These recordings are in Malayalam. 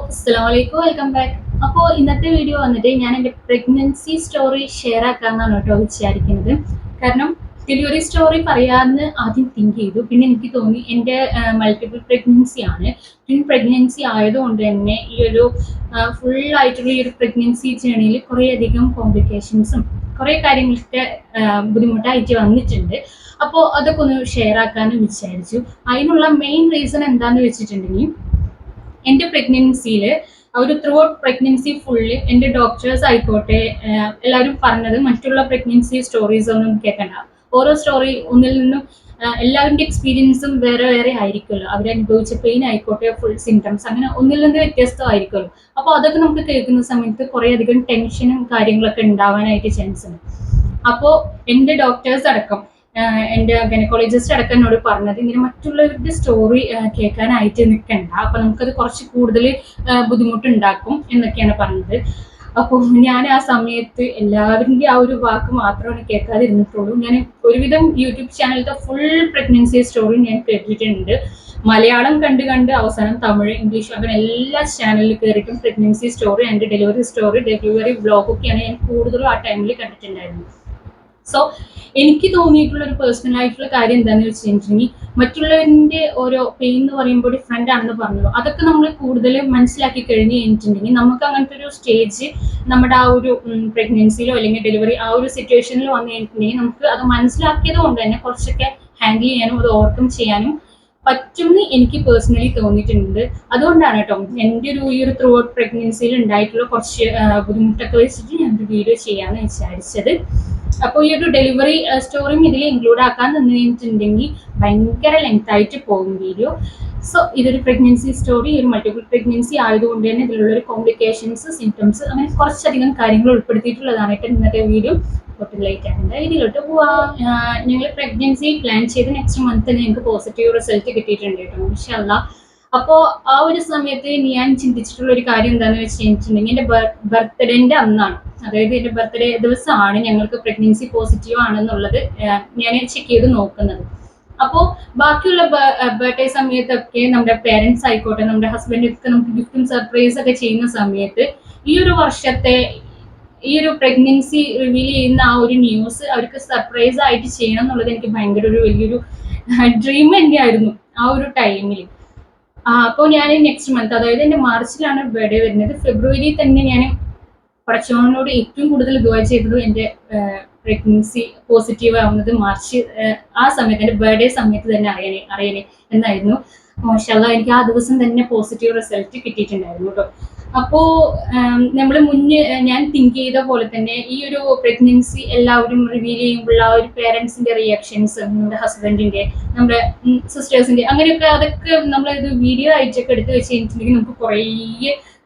അസ്സലാമലൈക്കും, വെൽക്കം ബാക്ക്. അപ്പോൾ ഇന്നത്തെ വീഡിയോ വന്നിട്ട് ഞാൻ എൻ്റെ പ്രഗ്നൻസി സ്റ്റോറി ഷെയർ ആക്കാമെന്നാണ് കേട്ടോ വിചാരിക്കുന്നത്. കാരണം ഡെലിവറി സ്റ്റോറി പറയാമെന്ന് ആദ്യം തിങ്ക് ചെയ്തു. പിന്നെ എനിക്ക് തോന്നി എൻ്റെ മൾട്ടിപ്പിൾ പ്രഗ്നൻസി ആണ്. ട്വിൻ പ്രഗ്നൻസി ആയതുകൊണ്ട് തന്നെ ഈ ഒരു ഫുള്ളായിട്ടുള്ള ഈ ഒരു പ്രഗ്നൻസി ജേണിയിൽ കുറേയധികം കോംപ്ലിക്കേഷൻസും കുറേ കാര്യങ്ങളൊക്കെ ബുദ്ധിമുട്ടായിട്ട് വന്നിട്ടുണ്ട്. അപ്പോൾ അതൊക്കെ ഒന്ന് ഷെയർ ആക്കാമെന്ന് വിചാരിച്ചു. അതിനുള്ള മെയിൻ റീസൺ എന്താണെന്ന് വെച്ചിട്ടുണ്ടെങ്കിൽ, എൻ്റെ പ്രഗ്നൻസിയിൽ ഒരു ത്രൂ ഔട്ട് പ്രഗ്നൻസി ഫുള്ള് എൻ്റെ ഡോക്ടേഴ്സ് ആയിക്കോട്ടെ എല്ലാവരും പറഞ്ഞത് മറ്റുള്ള പ്രഗ്നൻസി സ്റ്റോറീസ് ഒന്നും കേൾക്കണ്ട. ഓരോ സ്റ്റോറി ഒന്നിൽ നിന്നും എല്ലാവരുടെ എക്സ്പീരിയൻസും വേറെ വേറെ ആയിരിക്കുമല്ലോ. അവരനുഭവിച്ച പെയിൻ ആയിക്കോട്ടെ, ഫുൾ സിംറ്റംസ് അങ്ങനെ ഒന്നിൽ നിന്ന് വ്യത്യസ്തമായിരിക്കുമല്ലോ. അപ്പോൾ അതൊക്കെ നമുക്ക് കേൾക്കുന്ന സമയത്ത് കുറേ അധികം ടെൻഷനും കാര്യങ്ങളൊക്കെ ഉണ്ടാവാനായിട്ട് ചാൻസ് ഉണ്ട്. അപ്പോൾ എൻ്റെ ഡോക്ടേഴ്സ് അടക്കം എൻ്റെ ഗൈനക്കോളജിസ്റ്റ് അടക്കം എന്നോട് പറഞ്ഞത് ഇങ്ങനെ മറ്റുള്ളവരുടെ സ്റ്റോറി കേൾക്കാനായിട്ട് നിൽക്കണ്ട, അപ്പൊ നമുക്കത് കുറച്ച് കൂടുതൽ ബുദ്ധിമുട്ടുണ്ടാക്കും എന്നൊക്കെയാണ് പറഞ്ഞത്. അപ്പോൾ ഞാൻ ആ സമയത്ത് എല്ലാവരുടെ ആ ഒരു വാക്ക് മാത്രമാണ് കേൾക്കാതിരുന്നിട്ടുള്ളൂ. ഞാൻ ഒരുവിധം യൂട്യൂബ് ചാനലിലത്തെ ഫുൾ പ്രഗ്നൻസി സ്റ്റോറി ഞാൻ കേട്ടിട്ടുണ്ട്. മലയാളം കണ്ട് കണ്ട് അവസാനം തമിഴ്, ഇംഗ്ലീഷ് അങ്ങനെ എല്ലാ ചാനലിൽ കയറിയിട്ടും pregnancy story and delivery story, delivery വ്ലോഗൊക്കെയാണ് ഞാൻ കൂടുതലും ആ ടൈമിൽ കണ്ടിട്ടുണ്ടായിരുന്നത്. സോ എനിക്ക് തോന്നിയിട്ടുള്ള ഒരു പേഴ്സണൽ ആയിട്ടുള്ള കാര്യം എന്താണെന്ന് വെച്ചിട്ടുണ്ടെങ്കിൽ, മറ്റുള്ളവരുടെ ഓരോ പെയിൻ എന്ന് പറയുമ്പോൾ ഡിഫറെൻ്റ് ആണെന്ന് പറഞ്ഞല്ലോ, അതൊക്കെ നമ്മൾ കൂടുതൽ മനസ്സിലാക്കി കഴിഞ്ഞ് കഴിഞ്ഞിട്ടുണ്ടെങ്കിൽ നമുക്ക് അങ്ങനത്തെ ഒരു സ്റ്റേജ് നമ്മുടെ ആ ഒരു പ്രഗ്നൻസിയിലോ അല്ലെങ്കിൽ ഡെലിവറി ആ ഒരു സിറ്റുവേഷനിൽ വന്നു കഴിഞ്ഞിട്ടുണ്ടെങ്കിൽ നമുക്ക് അത് മനസ്സിലാക്കിയത് കൊണ്ട് തന്നെ കുറച്ചൊക്കെ ഹാൻഡിൽ ചെയ്യാനും അത് ഓവർകം ചെയ്യാനും പറ്റുമെന്ന് എനിക്ക് പേഴ്സണലി തോന്നിയിട്ടുണ്ട്. അതുകൊണ്ടാണ് കേട്ടോ എൻ്റെ ഈ ഒരു ത്രൂ ഔട്ട് പ്രഗ്നൻസിയിൽ ഉണ്ടായിട്ടുള്ള കുറച്ച് ബുദ്ധിമുട്ടൊക്കെ വെച്ചിട്ട് ഞാനൊരു വീഡിയോ ചെയ്യാമെന്ന് വിചാരിച്ചത്. അപ്പോൾ ഈ ഒരു ഡെലിവറി സ്റ്റോറിയും ഇതിൽ ഇൻക്ലൂഡ് ആക്കാൻ നിന്ന് കഴിഞ്ഞിട്ടുണ്ടെങ്കിൽ ഭയങ്കര ലെങ്ത് ആയിട്ട് പോകും വീഡിയോ. സോ ഇതൊരു പ്രഗ്നൻസി സ്റ്റോറി, ഒരു മൾട്ടിപ്പിൾ പ്രഗ്നൻസി ആയതുകൊണ്ട് തന്നെ ഇതിലുള്ളൊരു കോംപ്ലിക്കേഷൻസ്, സിംറ്റംസ് അങ്ങനെ കുറച്ചധികം കാര്യങ്ങൾ ഉൾപ്പെടുത്തിയിട്ടുള്ളതാണ് ഇന്നത്തെ വീഡിയോ. ഒട്ടും ലേറ്റ് ആകേണ്ട ഇതിലോട്ട് പോവാം. ഞങ്ങൾ പ്രഗ്നൻസി പ്ലാൻ ചെയ്ത് നെക്സ്റ്റ് മന്ത് തന്നെ ഞങ്ങൾക്ക് പോസിറ്റീവ് റിസൾട്ട് കിട്ടിയിട്ടുണ്ട് കേട്ടോ, ഇൻഷാല്ലാ. അപ്പോൾ ആ ഒരു സമയത്ത് ഞാൻ ചിന്തിച്ചിട്ടുള്ള ഒരു കാര്യം എന്താണെന്ന് വെച്ച് കഴിഞ്ഞിട്ടുണ്ടെങ്കിൽ, എൻ്റെ ബർത്ത്ഡേൻ്റെ അന്നാണ്, അതായത് എൻ്റെ ബർത്ത്ഡേ ദിവസമാണ് ഞങ്ങൾക്ക് പ്രഗ്നൻസി പോസിറ്റീവ് ആണെന്നുള്ളത് ഞാൻ ചെക്ക് ചെയ്ത് നോക്കുന്നത്. അപ്പോൾ ബാക്കിയുള്ള ബർത്ത്ഡേ സമയത്തൊക്കെ നമ്മുടെ പേരൻസ് ആയിക്കോട്ടെ, നമ്മുടെ ഹസ്ബൻഡൊക്കെ നമുക്ക് ഗിഫ്റ്റും സർപ്രൈസ് ഒക്കെ ചെയ്യുന്ന സമയത്ത് ഈ ഒരു വർഷത്തെ ഈ ഒരു പ്രഗ്നൻസി റിവീൽ ചെയ്യുന്ന ആ ഒരു ന്യൂസ് അവർക്ക് സർപ്രൈസ് ആയിട്ട് ചെയ്യണം എന്നുള്ളത് എനിക്ക് ഭയങ്കര ഒരു വലിയൊരു ഡ്രീം തന്നെയായിരുന്നു ആ ഒരു ടൈമിൽ. അപ്പോൾ ഞാൻ നെക്സ്റ്റ് മന്ത്, അതായത് എൻ്റെ മാർച്ചിലാണ് ബർത്ത്ഡേ വരുന്നത്, ഫെബ്രുവരി തന്നെ ഞാൻ പടച്ചോനോട് ഏറ്റവും കൂടുതൽ ദുആ ചെയ്തത് എൻ്റെ പ്രഗ്നൻസി പോസിറ്റീവ് ആവുന്നത് മാർച്ച് ആ സമയത്ത് എൻ്റെ ബർത്ത്ഡേ സമയത്ത് തന്നെ അറിയണേ എന്നായിരുന്നു. മാഷാഅല്ലാഹ് എനിക്ക് ആ ദിവസം തന്നെ പോസിറ്റീവ് റിസൾട്ട് കിട്ടിയിട്ടുണ്ടായിരുന്നു കേട്ടോ. അപ്പോൾ നമ്മൾ മുന്നേ ഞാൻ തിങ്ക് ചെയ്ത പോലെ തന്നെ ഈ ഒരു പ്രഗ്നൻസി എല്ലാവരും റിവീൽ ചെയ്യുമ്പോൾ ആ ഒരു പേരൻസിന്റെ റിയാക്ഷൻസ്, നമ്മുടെ ഹസ്ബൻഡിന്റെ, നമ്മുടെ സിസ്റ്റേഴ്സിന്റെ, അങ്ങനെയൊക്കെ അതൊക്കെ നമ്മൾ ഇത് വീഡിയോ ആയിട്ടൊക്കെ എടുത്ത് വെച്ച് കഴിഞ്ഞിട്ടുണ്ടെങ്കിൽ നമുക്ക് കുറേ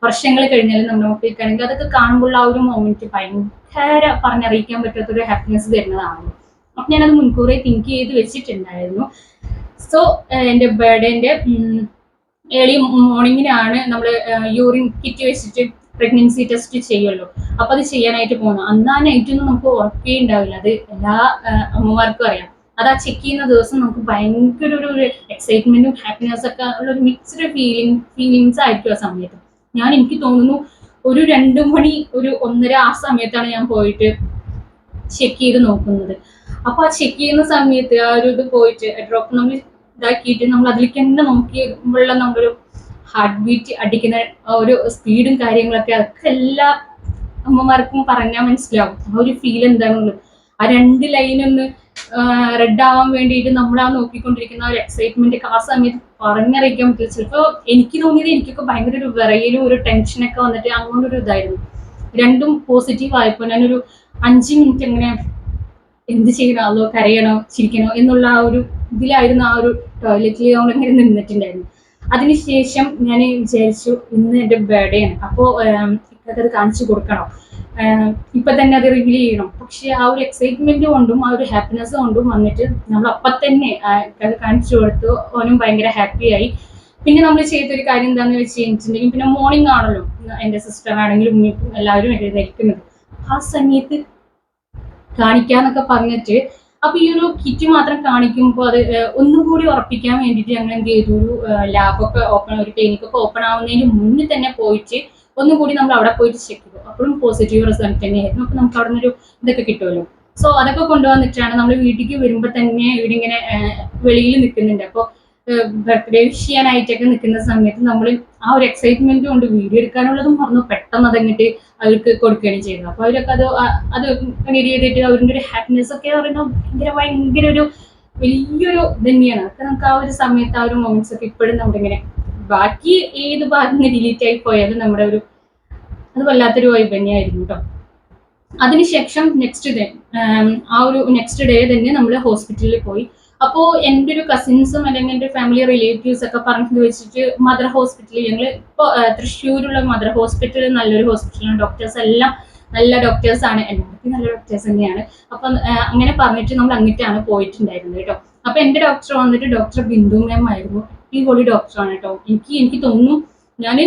വർഷങ്ങൾ കഴിഞ്ഞാലും നമ്മുടെ മക്കൾക്കാണെങ്കിൽ അതൊക്കെ കാണുമ്പോൾ ആ ഒരു മൊമെന്റ് ഭയങ്കര പറഞ്ഞറിയിക്കാൻ പറ്റാത്തൊരു ഹാപ്പിനെസ് തരുന്നതാണ്. അപ്പൊ ഞാനത് മുൻകൂറെ തിങ്ക് ചെയ്ത് വെച്ചിട്ടുണ്ടായിരുന്നു. സോ എൻ്റെ ബർത്ത്ഡേന്റെ ഏർലി മോർണിംഗിനാണ് നമ്മൾ യൂറിൻ കിറ്റ് വെച്ചിട്ട് പ്രഗ്നൻസി ടെസ്റ്റ് ചെയ്യുമല്ലോ, അപ്പൊ അത് ചെയ്യാനായിട്ട് പോകുന്നു. അന്ന് ആ നൈറ്റൊന്നും നമുക്ക് ഉറക്കേ ഉണ്ടാവില്ല, അത് എല്ലാ അമ്മമാർക്കും അറിയാം. അത് ആ ചെക്ക് ചെയ്യുന്ന ദിവസം നമുക്ക് ഭയങ്കര ഒരു എക്സൈറ്റ്മെന്റും ഹാപ്പിനെസ് ഒക്കെ ഉള്ള ഒരു മിക്സ്ഡ് ഫീലിങ്സ് ആയിരിക്കും ആ സമയത്ത്. എനിക്ക് തോന്നുന്നു ഒരു 2 മണി, ഒരു 1:30 ആ സമയത്താണ് ഞാൻ പോയിട്ട് ചെക്ക് ചെയ്ത് നോക്കുന്നത്. അപ്പൊ ആ ചെക്ക് ചെയ്യുന്ന സമയത്ത് ആ ഒരു ഇത് പോയിട്ട് ഡ്രോപ്പ് നമ്മൾ ഇതാക്കിയിട്ട് നമ്മൾ അതിലേക്ക് തന്നെ നോക്കിയുള്ള നമ്മളൊരു ഹാർട്ട് ബീറ്റ് അടിക്കുന്ന ഒരു സ്പീഡും കാര്യങ്ങളൊക്കെ അതൊക്കെ എല്ലാ അമ്മമാർക്കും പറഞ്ഞാൽ മനസ്സിലാവും ആ ഒരു ഫീൽ എന്താണെന്നുള്ളത്. ആ 2 ലൈനൊന്ന് റെഡ് ആവാൻ വേണ്ടിയിട്ട് നമ്മൾ ആ നോക്കിക്കൊണ്ടിരിക്കുന്ന ഒരു എക്സൈറ്റ്മെന്റ് ഒക്കെ ആ സമയത്ത് പറഞ്ഞറിയിക്കാൻ പറ്റില്ല. ചിലപ്പോൾ എനിക്ക് തോന്നിയത് എനിക്കൊക്കെ ഭയങ്കര ഒരു വിറയലും ഒരു ടെൻഷനൊക്കെ വന്നിട്ട് അങ്ങനെ ഒരു ഇതായിരുന്നു. രണ്ടും പോസിറ്റീവ് ആയപ്പോൾ ഞാനൊരു 5 മിനിറ്റ് എങ്ങനെ എന്ത് ചെയ്യണോ, അതോ കരയണോ ചിരിക്കണോ എന്നുള്ള ആ ഒരു ഇതിലായിരുന്നു ആ ഒരു ടോയ്ലറ്റിൽ അങ്ങനെ നിന്നിട്ടുണ്ടായിരുന്നു. അതിനുശേഷം ഞാൻ വിചാരിച്ചു ഇന്ന് എൻ്റെ ബർത്ത്ഡേ ആണ്, അപ്പോൾ അത് കാണിച്ചു കൊടുക്കണം, ഇപ്പൊ തന്നെ അത് റിവീൽ ചെയ്യണം. പക്ഷെ ആ ഒരു എക്സൈറ്റ്മെന്റ് കൊണ്ടും ആ ഒരു ഹാപ്പിനെസ് കൊണ്ടും വന്നിട്ട് നമ്മൾ അപ്പം തന്നെ അത് കാണിച്ചു കൊടുത്തു. ഓനും ഭയങ്കര ഹാപ്പിയായി. പിന്നെ നമ്മൾ ചെയ്തൊരു കാര്യം എന്താണെന്ന് വെച്ച് കഴിഞ്ഞിട്ടുണ്ടെങ്കിൽ, പിന്നെ മോർണിംഗ് ആണല്ലോ എൻ്റെ സിസ്റ്റർ ആണെങ്കിലും എല്ലാവരും എഴുന്നേൽക്കുന്നത്, ആ സമയത്ത് കാണിക്കാന്നൊക്കെ പറഞ്ഞിട്ട് അപ്പൊ ഈ ഒരു കിറ്റ് മാത്രം കാണിക്കുമ്പോൾ അത് ഒന്നുകൂടി ഉറപ്പിക്കാൻ വേണ്ടിയിട്ട് ഞങ്ങൾ എന്ത് ചെയ്തു, ഒരു ലാബൊക്കെ ഓപ്പൺ, ഒരു ക്ലിനിക്കൊക്കെ ഓപ്പൺ ആവുന്നതിന് മുന്നേ തന്നെ പോയിട്ട് ഒന്നുകൂടി നമ്മൾ അവിടെ പോയിട്ട് ചെക്ക് ചെയ്തു. അപ്പോഴും പോസിറ്റീവ് റിസൾട്ട് തന്നെയായിരുന്നു. അപ്പൊ നമുക്ക് അവിടെ നിന്നൊരു ഇതൊക്കെ കിട്ടുമല്ലോ. സോ അതൊക്കെ കൊണ്ടുവന്നിട്ടാണ് നമ്മൾ വീട്ടിലേക്ക് വരുമ്പോൾ തന്നെ ഇവിടെ ഇങ്ങനെ വെളിയിൽ നിൽക്കുന്നുണ്ട്. അപ്പോൾ ബർത്ത്ഡേ വിഷ് ചെയ്യാനായിട്ടൊക്കെ നിൽക്കുന്ന സമയത്ത് നമ്മൾ ആ ഒരു എക്സൈറ്റ്മെന്റ് കൊണ്ട് വീഡിയോ എടുക്കാനുള്ളതും മറന്നു, പെട്ടെന്ന് അതങ്ങിട്ട് അവർക്ക് കൊടുക്കുകയാണ് ചെയ്തത്. അപ്പൊ അവരൊക്കെ അത് റെഡി ചെയ്തിട്ട് അവരുടെ ഒരു ഹാപ്പിനെസ് ഒക്കെ പറയുന്നത് ഭയങ്കര ഒരു വലിയൊരു തന്നെയാണ്. അതൊക്കെ നമുക്ക് ആ ഒരു സമയത്ത് ആ ഒരു മൊമെന്റ്സ് ഒക്കെ ഇപ്പോഴും നമ്മുടെ ഇങ്ങനെ, ബാക്കി ഏത് ഭാഗത്ത് നിന്ന് ഡിലീറ്റ് ആയി പോയാലും നമ്മുടെ ഒരു അത് വല്ലാത്തൊരു വൈബ് തന്നെയായിരുന്നു കേട്ടോ. അതിനുശേഷം നെക്സ്റ്റ് ഡേ തന്നെ നമ്മൾ ഹോസ്പിറ്റലിൽ പോയി. അപ്പോൾ എൻ്റെ ഒരു കസിൻസും അല്ലെങ്കിൽ എൻ്റെ ഫാമിലി റിലേറ്റീവ്സ് ഒക്കെ പറഞ്ഞത് വെച്ചിട്ട് മദർ ഹോസ്പിറ്റലിൽ, ഞങ്ങൾ ഇപ്പോൾ തൃശ്ശൂരുള്ള മദർ ഹോസ്പിറ്റൽ നല്ലൊരു ഹോസ്പിറ്റലാണ്. ഡോക്ടേഴ്സ് എല്ലാം നല്ല ഡോക്ടേഴ്സ് ആണ്, എല്ലാവർക്കും നല്ല ഡോക്ടേഴ്സ് തന്നെയാണ്. അപ്പം അങ്ങനെ പറഞ്ഞിട്ട് നമ്മൾ അങ്ങോട്ടാണ് പോയിട്ടുണ്ടായിരുന്നത് കേട്ടോ. അപ്പൊ എൻ്റെ ഡോക്ടർ വന്നിട്ട് ഡോക്ടർ ബിന്ദു മാം ആയിരുന്നു. അടിപൊളി ഡോക്ടറാണ് കേട്ടോ. എനിക്ക് തോന്നുന്നു ഞാൻ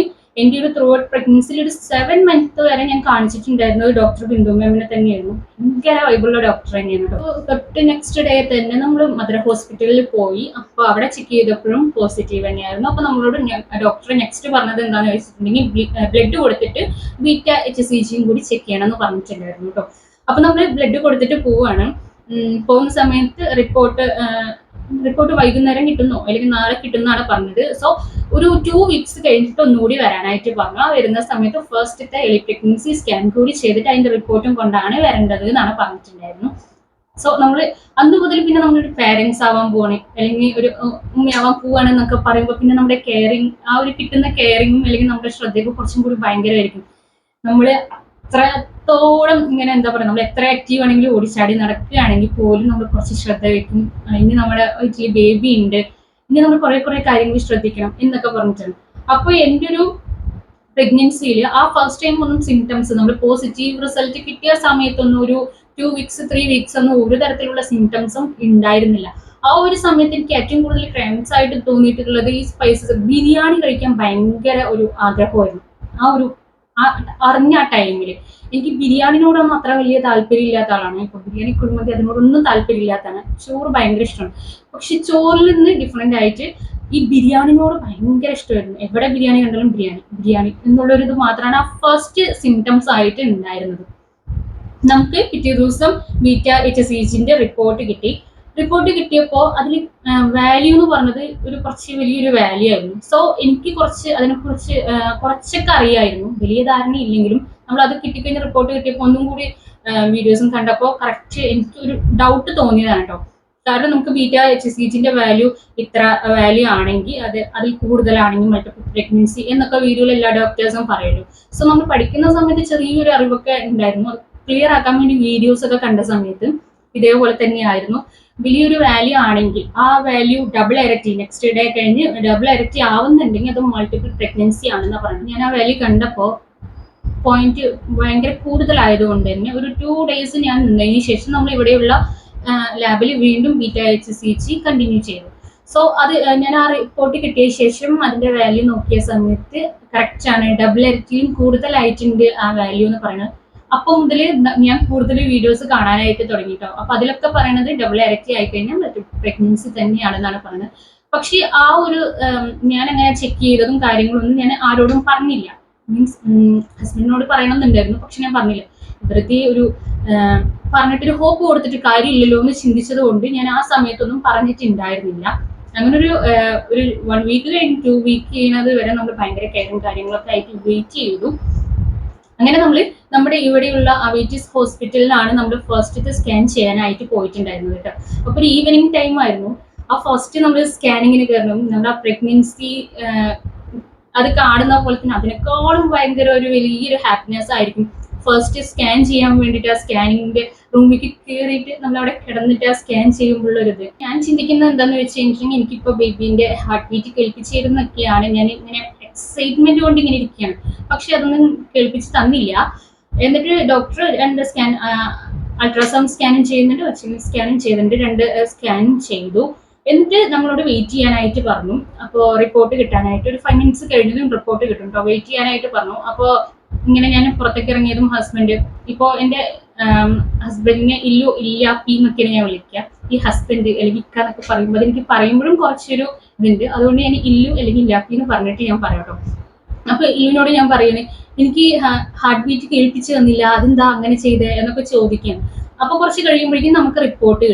എൻ്റെ ഒരു ത്രൂ ഔട്ട് പ്രഗ്നൻസിൽ ഒരു 7 months വരെ ഞാൻ കാണിച്ചിട്ടുണ്ടായിരുന്നത് ഡോക്ടർ ബിന്ദു മാമിനെ തന്നെയായിരുന്നു. ഭയങ്കര വൈബുള്ള ഡോക്ടർ തന്നെയാണ് കേട്ടോ. തൊട്ട് നെക്സ്റ്റ് ഡേ തന്നെ നമ്മൾ മദർ ഹോസ്പിറ്റലിൽ പോയി. അപ്പോൾ അവിടെ ചെക്ക് ചെയ്തപ്പോഴും പോസിറ്റീവ് തന്നെയായിരുന്നു. അപ്പോൾ നമ്മളോട് ഡോക്ടർ നെക്സ്റ്റ് പറഞ്ഞത് എന്താണെന്ന് വെച്ചിട്ടുണ്ടെങ്കിൽ ബ്ലഡ് കൊടുത്തിട്ട് β-HCG കൂടി ചെക്ക് ചെയ്യണം എന്ന് പറഞ്ഞിട്ടുണ്ടായിരുന്നു കേട്ടോ. അപ്പോൾ നമ്മൾ ബ്ലഡ് കൊടുത്തിട്ട് പോവുകയാണ്. പോകുന്ന സമയത്ത് റിപ്പോർട്ട് വൈകുന്നേരം കിട്ടുന്നോ അല്ലെങ്കിൽ നാളെ കിട്ടുന്നതാണ് പറഞ്ഞത്. സോ ഒരു 2 weeks കഴിഞ്ഞിട്ട് ഒന്നുകൂടി വരാനായിട്ട് പറഞ്ഞു. ആ വരുന്ന സമയത്ത് ഫസ്റ്റത്തെ എർലി പ്രഗ്നൻസി സ്കാൻ കൂടി ചെയ്തിട്ട് അതിന്റെ റിപ്പോർട്ടും കൊണ്ടാണ് വരേണ്ടത് എന്നാണ് പറഞ്ഞിട്ടുണ്ടായിരുന്നു. സോ നമ്മൾ അന്ന് മുതൽ പിന്നെ നമ്മളൊരു പാരന്റ്സ് ആവാൻ പോവാണ് അല്ലെങ്കിൽ ഒരു ഉമ്മയാവാൻ പോവാണെന്നൊക്കെ പറയുമ്പോൾ പിന്നെ നമ്മുടെ കെയറിങ്, ആ ഒരു കിട്ടുന്ന കെയറിങ്ങും അല്ലെങ്കിൽ നമ്മുടെ ശ്രദ്ധയൊക്കെ കുറച്ചും കൂടി ഭയങ്കരമായിരിക്കും. നമ്മൾ അത്രത്തോളം ഇങ്ങനെ എന്താ പറയുക, നമ്മൾ എത്ര ആക്റ്റീവ് ആണെങ്കിലും ഓടിച്ചാടി നടക്കുകയാണെങ്കിൽ പോലും നമ്മൾ കുറച്ച് ശ്രദ്ധ വെക്കും. ഇനി നമ്മുടെ വീട്ടിൽ ബേബി ഉണ്ട്, ഇനി നമ്മൾ കുറെ കാര്യങ്ങൾ ശ്രദ്ധിക്കണം എന്നൊക്കെ പറഞ്ഞിട്ടാണ്. അപ്പോൾ എൻ്റെ ഒരു പ്രഗ്നൻസിയിൽ ആ ഫസ്റ്റ് ടൈം ഒന്നും സിംറ്റംസ്, നമ്മൾ പോസിറ്റീവ് റിസൾട്ട് കിട്ടിയ സമയത്തൊന്നും ഒരു 2 weeks 3 weeks ഒന്നും ഒരു തരത്തിലുള്ള സിംറ്റംസും ഉണ്ടായിരുന്നില്ല. ആ ഒരു സമയത്ത് എനിക്ക് ഏറ്റവും കൂടുതൽ ക്രാംസ് ആയിട്ട് തോന്നിയിട്ടുള്ളത് ഈ സ്പൈസസ്, ബിരിയാണി കഴിക്കാൻ ഭയങ്കര ഒരു ആഗ്രഹമായിരുന്നു. അറിഞ്ഞ ആ ടൈമിൽ എനിക്ക് ബിരിയാണിനോടൊന്നും അത്ര വലിയ താല്പര്യം ഇല്ലാത്ത ആളാണ്. ഇപ്പൊ ബിരിയാണി കുഴിമന്തി അതിനോടൊന്നും താല്പര്യം ഇല്ലാത്തതാണ്. ചോറ് ഭയങ്കര ഇഷ്ടമാണ്. പക്ഷെ ചോറിൽ നിന്ന് ഡിഫറെന്റ് ആയിട്ട് ഈ ബിരിയാണിനോട് ഭയങ്കര ഇഷ്ടമായിരുന്നു. എവിടെ ബിരിയാണി കണ്ടാലും ബിരിയാണി എന്നുള്ളൊരു ഇത് മാത്രമാണ് ആ ഫസ്റ്റ് സിംറ്റംസ് ആയിട്ട് ഉണ്ടായിരുന്നത്. നമുക്ക് പിറ്റേ ദിവസം β-HCG റിപ്പോർട്ട് കിട്ടി. റിപ്പോർട്ട് കിട്ടിയപ്പോൾ അതിൽ വാല്യൂ എന്ന് പറഞ്ഞത് ഒരു കുറച്ച് വലിയൊരു വാല്യൂ ആയിരുന്നു. സോ എനിക്ക് അതിനെക്കുറിച്ച് കുറച്ചൊക്കെ അറിയായിരുന്നു, വലിയ ധാരണ ഇല്ലെങ്കിലും നമ്മൾ അത് കിട്ടിക്കഴിഞ്ഞ റിപ്പോർട്ട് കിട്ടിയപ്പോൾ ഒന്നും കൂടി വീഡിയോസും കണ്ടപ്പോൾ കറക്റ്റ് എനിക്ക് ഒരു ഡൗട്ട് തോന്നിയതാണ് കേട്ടോ. കാരണം നമുക്ക് β-HCG വാല്യൂ ഇത്ര വാല്യൂ ആണെങ്കിൽ അതിൽ കൂടുതലാണെങ്കിൽ മൾട്ടിപ്പിൾ പ്രഗ്നൻസി എന്നൊക്കെ വീഡിയോയിൽ എല്ലാ ഡോക്ടേഴ്സും പറയുള്ളൂ. സോ നമ്മൾ പഠിക്കുന്ന സമയത്ത് ചെറിയൊരു അറിവൊക്കെ ഉണ്ടായിരുന്നു. ക്ലിയർ ആക്കാൻ വേണ്ടി വീഡിയോസ് ഒക്കെ കണ്ട സമയത്ത് ഇതേപോലെ തന്നെയായിരുന്നു. വലിയൊരു വാല്യൂ ആണെങ്കിൽ ആ വാല്യൂ ഡബിൾ ഇരട്ടി, നെക്സ്റ്റ് ഡേ കഴിഞ്ഞ് ഡബിൾ ഇരട്ടി ആവുന്നുണ്ടെങ്കിൽ അത് മൾട്ടിപ്പിൾ പ്രഗ്നൻസി ആണെന്ന് പറയുന്നത്. ഞാൻ ആ വാല്യൂ കണ്ടപ്പോൾ പോയിന്റ് ഭയങ്കര കൂടുതലായതുകൊണ്ട് തന്നെ ഒരു 2 days ഞാൻ നിന്നതിന് ശേഷം നമ്മൾ ഇവിടെയുള്ള ലാബിൽ വീണ്ടും β-HCG കണ്ടിന്യൂ ചെയ്തു. സോ അത് ഞാൻ ആ റിപ്പോർട്ട് കിട്ടിയ ശേഷം അതിന്റെ വാല്യൂ നോക്കിയ സമയത്ത് കറക്റ്റ് ആണ്, ഡബിൾ ഇരട്ടിയും കൂടുതലായിട്ടുണ്ട് ആ വാല്യൂ എന്ന് പറയുന്നത്. അപ്പൊ മുതൽ ഞാൻ കൂടുതൽ വീഡിയോസ് കാണാനായിട്ട് തുടങ്ങിട്ടോ. അപ്പൊ അതിലൊക്കെ പറയണത് ഡബിൾ ഇരട്ടി ആയിക്കഴിഞ്ഞാൽ പ്രഗ്നൻസി തന്നെയാണെന്നാണ് പറയുന്നത്. പക്ഷെ ആ ഒരു ഞാൻ അങ്ങനെ ചെക്ക് ചെയ്തതും കാര്യങ്ങളൊന്നും ഞാൻ ആരോടും പറഞ്ഞില്ല. മീൻസ് ഹസ്ബൻഡിനോട് പറയണമെന്നുണ്ടായിരുന്നു, പക്ഷെ ഞാൻ പറഞ്ഞില്ല. വെറുതെ ഒരു പറഞ്ഞിട്ടൊരു ഹോപ്പ് കൊടുത്തിട്ട് കാര്യമില്ലല്ലോ എന്ന് ചിന്തിച്ചത് കൊണ്ട് ഞാൻ ആ സമയത്തൊന്നും പറഞ്ഞിട്ടുണ്ടായിരുന്നില്ല. അങ്ങനെ ഒരു 1 week കഴിഞ്ഞ് 2 week ചെയ്യുന്നത് വരെ നമ്മൾ ഭയങ്കര കെയറും കാര്യങ്ങളൊക്കെ ആയിട്ട് വെയിറ്റ് ചെയ്തു. അങ്ങനെ നമ്മുടെ ഇവിടെയുള്ള അവൈറ്റീസ് ഹോസ്പിറ്റലിലാണ് നമ്മൾ ഫസ്റ്റത്തെ സ്കാൻ ചെയ്യാനായിട്ട് പോയിട്ടുണ്ടായിരുന്നത് കേട്ടോ. അപ്പൊ ഒരു ഈവനിങ് ടൈം ആയിരുന്നു. ആ ഫസ്റ്റ് നമ്മൾ സ്കാനിങ്ങിന് കയറണം. നമ്മുടെ ആ പ്രഗ്നൻസി അത് കാണുന്ന പോലെ തന്നെ അതിനേക്കാളും ഭയങ്കര ഒരു വലിയൊരു ഹാപ്പിനെസ് ആയിരിക്കും. ഫസ്റ്റ് സ്കാൻ ചെയ്യാൻ വേണ്ടിയിട്ട് ആ സ്കാനിങ്ങിന്റെ റൂമിലേക്ക് കയറിയിട്ട് നമ്മൾ അവിടെ കിടന്നിട്ട് ആ സ്കാൻ ചെയ്യുമ്പോഴുള്ളൊരിത് ഞാൻ ചിന്തിക്കുന്നത് എന്താണെന്ന് വെച്ച് കഴിഞ്ഞിട്ടുണ്ടെങ്കിൽ എനിക്കിപ്പോ ബേബീന്റെ ഹാർട്ട് ബീറ്റ് കേൾപ്പിച്ചിരുന്നൊക്കെയാണ്. ഞാൻ ഇങ്ങനെ എക്സൈറ്റ്മെന്റ് കൊണ്ട് ഇങ്ങനെ ഇരിക്കുകയാണ്. പക്ഷെ അതൊന്നും കേൾപ്പിച്ച് തന്നില്ല. എന്നിട്ട് ഡോക്ടർ 2 സ്കാൻ, അൾട്രാസൗണ്ട് സ്കാനും ചെയ്യുന്നുണ്ട്, സ്കാനും ചെയ്തിട്ടുണ്ട്, 2 സ്കാനും ചെയ്തു. എന്നിട്ട് നമ്മളോട് വെയിറ്റ് ചെയ്യാനായിട്ട് പറഞ്ഞു. അപ്പോൾ റിപ്പോർട്ട് കിട്ടാനായിട്ട് ഒരു 5 minutes കഴിഞ്ഞതും റിപ്പോർട്ട് കിട്ടും കേട്ടോ. വെയിറ്റ് ചെയ്യാനായിട്ട് പറഞ്ഞു. അപ്പോൾ ഇങ്ങനെ ഞാൻ പുറത്തേക്ക് ഇറങ്ങിയതും ഹസ്ബൻഡ്, ഇപ്പോ എന്റെ ഹസ്ബൻഡിനെ ഇല്ലു ഇല്ല പി എന്നൊക്കെയാണ് ഞാൻ വിളിക്കുക. ഈ ഹസ്ബൻഡ് അല്ലെങ്കിൽ ഇക്ക എന്നൊക്കെ പറയുമ്പോൾ എനിക്ക് പറയുമ്പോഴും കുറച്ചൊരു ഇതുണ്ട്. അതുകൊണ്ട് ഞാൻ ഇല്ലു അല്ലെങ്കിൽ ഇല്ലാപ്പി എന്ന് പറഞ്ഞിട്ട് ഞാൻ പറയാട്ടോ. അപ്പൊ ഇവനോട് ഞാൻ പറയണേ, എനിക്ക് ഹാർട്ട് ബീറ്റ് കേൾപ്പിച്ചു തന്നില്ല, അതെന്താ അങ്ങനെ ചെയ്തേ എന്നൊക്കെ ചോദിക്കുകയാണ്. അപ്പൊ കുറച്ച് കഴിയുമ്പോഴേക്കും നമുക്ക് റിപ്പോർട്ട്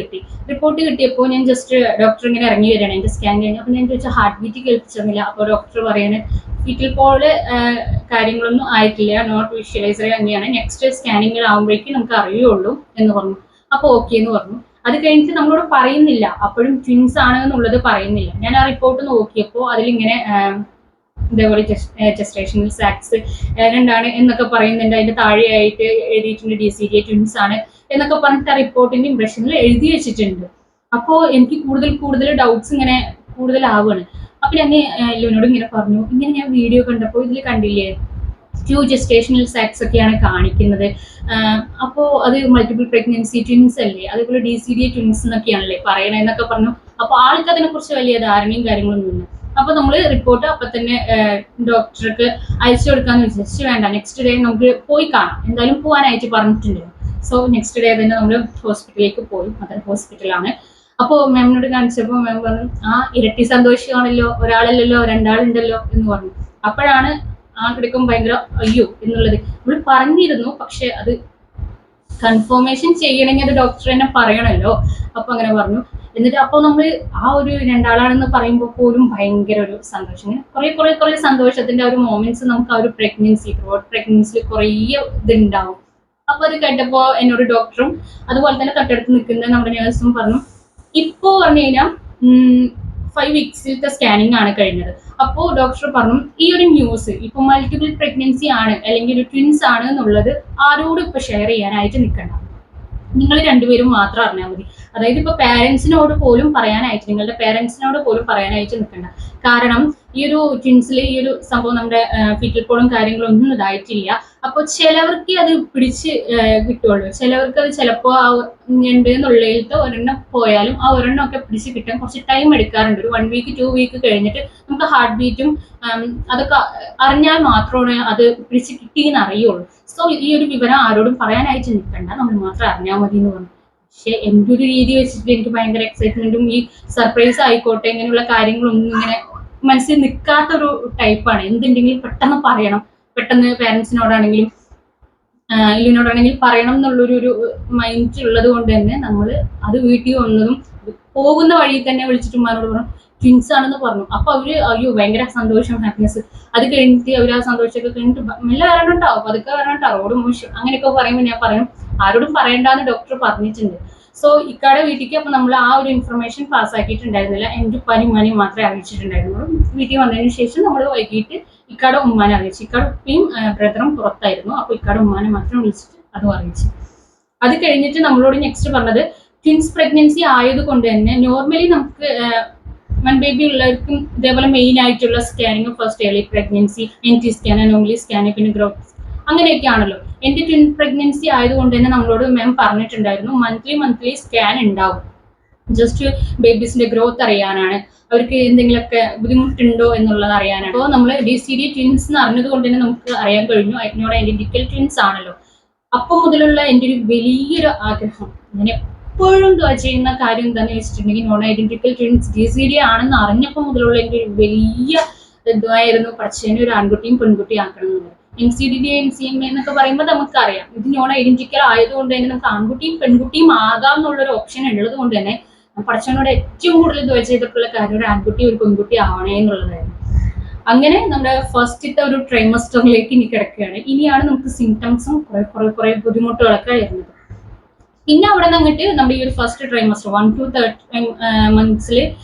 കിട്ടിയപ്പോൾ ഞാൻ ജസ്റ്റ് ഡോക്ടർ ഇങ്ങനെ ഇറങ്ങി വരികയാണ് എന്റെ സ്കാൻ കഴിഞ്ഞ്. അപ്പൊ ഞാൻ ചോദിച്ചാൽ ഹാർട്ട് ബീറ്റ് കേൾപ്പിച്ചു തന്നില്ല. അപ്പോൾ ഡോക്ടർ പറയാണ് ഫീറ്റൽ പോള് കാര്യങ്ങളൊന്നും ആയിട്ടില്ല, നോട്ട് വിഷ്വലൈസർ തന്നെയാണ്, നെക്സ്റ്റ് സ്കാനിങ്ങിൽ ആകുമ്പോഴേക്കും നമുക്ക് അറിയുള്ളൂ എന്ന് പറഞ്ഞു. അപ്പൊ ഓക്കെ എന്ന് പറഞ്ഞു. അത് കഴിഞ്ഞിട്ട് നമ്മളോട് പറയുന്നില്ല, അപ്പോഴും ട്വിൻസ് ആണ് എന്നുള്ളത് പറയുന്നില്ല. ഞാൻ ആ റിപ്പോർട്ട് നോക്കിയപ്പോൾ അതിലിങ്ങനെ ഇതേപോലെ ജസ്റ്റേഷണൽ സാക്സ് രണ്ടാണ് എന്നൊക്കെ പറയുന്നുണ്ട്. അതിന്റെ താഴെയായിട്ട് എഴുതിയിട്ടുണ്ട് DCD ട്വിൻസ് ആണ് എന്നൊക്കെ പറഞ്ഞിട്ട് ആ റിപ്പോർട്ടിന്റെ ഇംപ്രഷനിൽ എഴുതി വെച്ചിട്ടുണ്ട്. അപ്പോൾ എനിക്ക് കൂടുതൽ ഡൗട്ട്സ് ഇങ്ങനെ കൂടുതലാവുകയാണ്. അപ്പൊ ഞാൻ ലുവിനോട് ഇങ്ങനെ പറഞ്ഞു, ഇങ്ങനെ ഞാൻ വീഡിയോ കണ്ടപ്പോൾ ഇതിൽ കണ്ടില്ലേ 2 ജസ്റ്റേഷണൽ സാക്സ് ഒക്കെയാണ് കാണിക്കുന്നത്, അപ്പോൾ അത് മൾട്ടിപ്പിൾ പ്രഗ്നൻസി ട്വിൻസ് അല്ലേ, അതേപോലെ DCD ട്വിൻസ് എന്നൊക്കെയാണല്ലേ പറയണെന്നൊക്കെ പറഞ്ഞു. അപ്പൊ ആൾക്ക് അതിനെ കുറിച്ച് വലിയ ധാരണയും കാര്യങ്ങളൊന്നുമില്ല. അപ്പൊ നമ്മൾ റിപ്പോർട്ട് അപ്പൊ തന്നെ ഡോക്ടർക്ക് അയച്ചു കൊടുക്കാന്ന് വിചാരിച്ചു. വേണ്ട, നെക്സ്റ്റ് ഡേ നമുക്ക് പോയി കാണാം, എന്തായാലും പോകാനായിട്ട് പറഞ്ഞിട്ടുണ്ട്. സോ നെക്സ്റ്റ് ഡേ തന്നെ നമ്മൾ ഹോസ്പിറ്റലിലേക്ക് പോയി. മദർ ഹോസ്പിറ്റലാണ്. അപ്പോൾ മാമിനോട് കാണിച്ചപ്പോൾ മാം പറഞ്ഞു, ഇരട്ടി സന്തോഷമാണല്ലോ, ഒരാളല്ലല്ലോ രണ്ടാളുണ്ടല്ലോ എന്ന് പറഞ്ഞു. അപ്പോഴാണ് ആൾക്കെടുക്കും ഭയങ്കര അയ്യോ എന്നുള്ളത്. നമ്മൾ പറഞ്ഞിരുന്നു, പക്ഷെ അത് കൺഫർമേഷൻ ചെയ്യണമെങ്കിൽ അത് ഡോക്ടർ തന്നെ പറയണല്ലോ. അപ്പൊ അങ്ങനെ പറഞ്ഞു. എന്നിട്ട് അപ്പോൾ നമ്മൾ ആ ഒരു രണ്ടാളാണെന്ന് പറയുമ്പോൾ പോലും ഭയങ്കര ഒരു സന്തോഷം, ഇങ്ങനെ കുറെ സന്തോഷത്തിന്റെ ഒരു മൊമെന്റ്സ് നമുക്ക് ആ ഒരു പ്രഗ്നൻസിൽ കുറേ ഇതുണ്ടാവും. അപ്പൊ അത് കേട്ടപ്പോ എന്നോട് ഡോക്ടറും അതുപോലെ തന്നെ തൊട്ടടുത്ത് നിൽക്കുന്ന നമ്മുടെ നേഴ്സും പറഞ്ഞു, ഇപ്പോ പറഞ്ഞു കഴിഞ്ഞാൽ 5 വീക്സിലത്തെ സ്കാനിങ് ആണ് കഴിഞ്ഞത്. അപ്പോൾ ഡോക്ടർ പറഞ്ഞു, ഈ ഒരു ന്യൂസ് ഇപ്പൊ മൾട്ടിപ്പിൾ പ്രഗ്നൻസി ആണ് അല്ലെങ്കിൽ ഒരു ട്വിൻസ് ആണ് എന്നുള്ളത് ആരോടും ഇപ്പൊ ഷെയർ ചെയ്യാനായിട്ട് നിൽക്കണ്ട, നിങ്ങൾ രണ്ടുപേരും മാത്രം അറിഞ്ഞാൽ മതി. അതായത് ഇപ്പൊ നിങ്ങളുടെ പേരൻസിനോട് പോലും പറയാനായിട്ട് നിൽക്കണ്ട. കാരണം ഈ ഒരു ട്വിൻസിൽ ഈ ഒരു സംഭവം നമ്മുടെ ഫീറ്റൽ പോളും കാര്യങ്ങളൊന്നും ഇതായിട്ടില്ല. അപ്പോൾ ചിലവർക്ക് അത് പിടിച്ച് കിട്ടുള്ളൂ, ചിലവർക്ക് അത് ചിലപ്പോൾ ഉണ്ട് എന്നുള്ളതിലത്തെ ഒരെണ്ണം പോയാലും ആ ഒരെണ്ണം ഒക്കെ പിടിച്ച് കിട്ടാൻ കുറച്ച് ടൈം എടുക്കാറുണ്ട്. ഒരു 1 വീക്ക് 2 വീക്ക് കഴിഞ്ഞിട്ട് നമുക്ക് ഹാർട്ട് ബീറ്റും അതൊക്കെ അറിഞ്ഞാൽ മാത്രമേ അത് പിടിച്ച് കിട്ടിയെന്ന് അറിയുള്ളൂ. സോ ഈ ഒരു വിവരം ആരോടും പറയാനായിട്ട് നിൽക്കണ്ട, നമ്മൾ മാത്രം അറിഞ്ഞാൽ മതി എന്ന് പറഞ്ഞു. പക്ഷെ എൻ്റെ ഒരു രീതി വെച്ചിട്ട് എനിക്ക് ഭയങ്കര എക്സൈറ്റ്മെന്റും ഈ സർപ്രൈസ് ആയിക്കോട്ടെ ഇങ്ങനെയുള്ള കാര്യങ്ങളൊന്നും ഇങ്ങനെ മനസ്സിൽ നിൽക്കാത്തൊരു ടൈപ്പാണ്. എന്തുണ്ടെങ്കിലും പെട്ടെന്ന് പറയണം, പെട്ടെന്ന് പേരൻസിനോടാണെങ്കിലും ഇതിനോടാണെങ്കിൽ പറയണം എന്നുള്ളൊരു മൈൻഡ് ഉള്ളത് കൊണ്ട് തന്നെ നമ്മൾ അത് വീട്ടിൽ വന്നതും പോകുന്ന വഴിയിൽ തന്നെ വിളിച്ചിട്ട് ഉമ്മാനോട് പറഞ്ഞു ട്വിൻസ് ആണെന്ന് പറഞ്ഞു. അപ്പൊ അവര് അയ്യോ ഭയങ്കര സന്തോഷം, ഹാപ്പിനെസ്. അത് കഴിഞ്ഞിട്ട് അവർ ആ സന്തോഷമൊക്കെ കഴിഞ്ഞിട്ട് മെല്ലെ വരണുണ്ടാവും, പതുക്കെ വരണുണ്ടാവും, റോഡ് മോശം അങ്ങനെയൊക്കെ പറയുമ്പോൾ ഞാൻ പറയും ആരോടും പറയണ്ടെന്ന് ഡോക്ടർ പറഞ്ഞിട്ടുണ്ട്. സോ ഇക്കാടെ വീട്ടിലേക്ക് അപ്പൊ നമ്മൾ ആ ഒരു ഇൻഫർമേഷൻ പാസ്സാക്കിയിട്ടുണ്ടായിരുന്നില്ല. എൻ്റെ ഉപ്പാനും ഉമ്മാനെയും മാത്രമേ അറിയിച്ചിട്ടുണ്ടായിരുന്നുള്ളൂ. വീട്ടിൽ വന്നതിന് ശേഷം നമ്മൾ വൈകിട്ട് ഇക്കാടെ ഉമ്മാനെ അറിയിച്ചു. ഇക്കാടെ ഉപ്പയും ബ്രദറും പുറത്തായിരുന്നു. അപ്പൊ ഇക്കാടെ ഉമ്മാനെ മാത്രം വിളിച്ചിട്ട് അതും അറിയിച്ചു. അത് കഴിഞ്ഞിട്ട് നമ്മളോട് നെക്സ്റ്റ് പറഞ്ഞത് ട്വിൻസ് പ്രഗ്നൻസി ആയതുകൊണ്ട് തന്നെ നോർമലി നമുക്ക് ബേബി ഉള്ളവർക്കും ഇതേപോലെ മെയിൻ ആയിട്ടുള്ള scanning first early pregnancy, NT scan, anomaly scan, പിന്നെ ഗ്രോത്ത് അങ്ങനെയൊക്കെ ആണല്ലോ. എൻ്റെ ട്വിൻ പ്രഗ്നൻസി ആയതുകൊണ്ട് തന്നെ നമ്മളോട് മാം പറഞ്ഞിട്ടുണ്ടായിരുന്നു മന്ത്ലി സ്കാൻ ഉണ്ടാവും, ജസ്റ്റ് ബേബീസിന്റെ ഗ്രോത്ത് അറിയാനാണ്, അവർക്ക് എന്തെങ്കിലുമൊക്കെ ബുദ്ധിമുട്ടുണ്ടോ എന്നുള്ളത് അറിയാനാണ്. അപ്പോൾ നമ്മൾ DCD ട്വിൻസ് എന്ന് അറിഞ്ഞത് കൊണ്ട് തന്നെ നമുക്ക് അറിയാൻ കഴിഞ്ഞു അതിനോട് ഐഡന്റിക്കൽ ട്വിൻസ് ആണല്ലോ. അപ്പം മുതലുള്ള എൻ്റെ ഒരു വലിയൊരു ആഗ്രഹം, ഞാൻ എപ്പോഴും ചെയ്യുന്ന കാര്യം എന്താണെന്ന് വെച്ചിട്ടുണ്ടെങ്കിൽ നോൺ ഐഡന്റിക്കൽ ട്വിൻസ് DCD ആണെന്ന് അറിഞ്ഞപ്പോൾ മുതലുള്ള എൻ്റെ ഒരു വലിയ ഇതായിരുന്നു പഠിച്ചതിന് ഒരു ആൺകുട്ടിയും പെൺകുട്ടിയും ആക്കണം എന്നുള്ളത്. MCDD MCMA എന്നൊക്കെ പറയുമ്പോൾ നമുക്കറിയാം ഇത് നോൺ ഐഡന്റിക്കൽ ആയതുകൊണ്ട് തന്നെ നമുക്ക് ആൺകുട്ടിയും പെൺകുട്ടിയും ആകാം എന്നുള്ളൊരു ഓപ്ഷൻ ഉള്ളത് കൊണ്ട് തന്നെ പഠിച്ചവനോട് ഏറ്റവും കൂടുതൽ ചെയ്തിട്ടുള്ള കാര്യം ഒരു ആൺകുട്ടി ഒരു പെൺകുട്ടി ആവണേ എന്നുള്ളതായിരുന്നു. അങ്ങനെ നമ്മുടെ ഫസ്റ്റത്തെ ഒരു ട്രൈമസ്റ്ററിലേക്ക് ഇനി കിടക്കുകയാണ്. ഇനിയാണ് നമുക്ക് സിംറ്റംസും കുറെ ബുദ്ധിമുട്ടുകളൊക്കെ വരുന്നത്. പിന്നെ അവിടെ നിന്ന് അങ്ങോട്ട് നമ്മുടെ ഈ ഒരു ഫസ്റ്റ് ട്രൈമസ്റ്റർ 1 to 3 months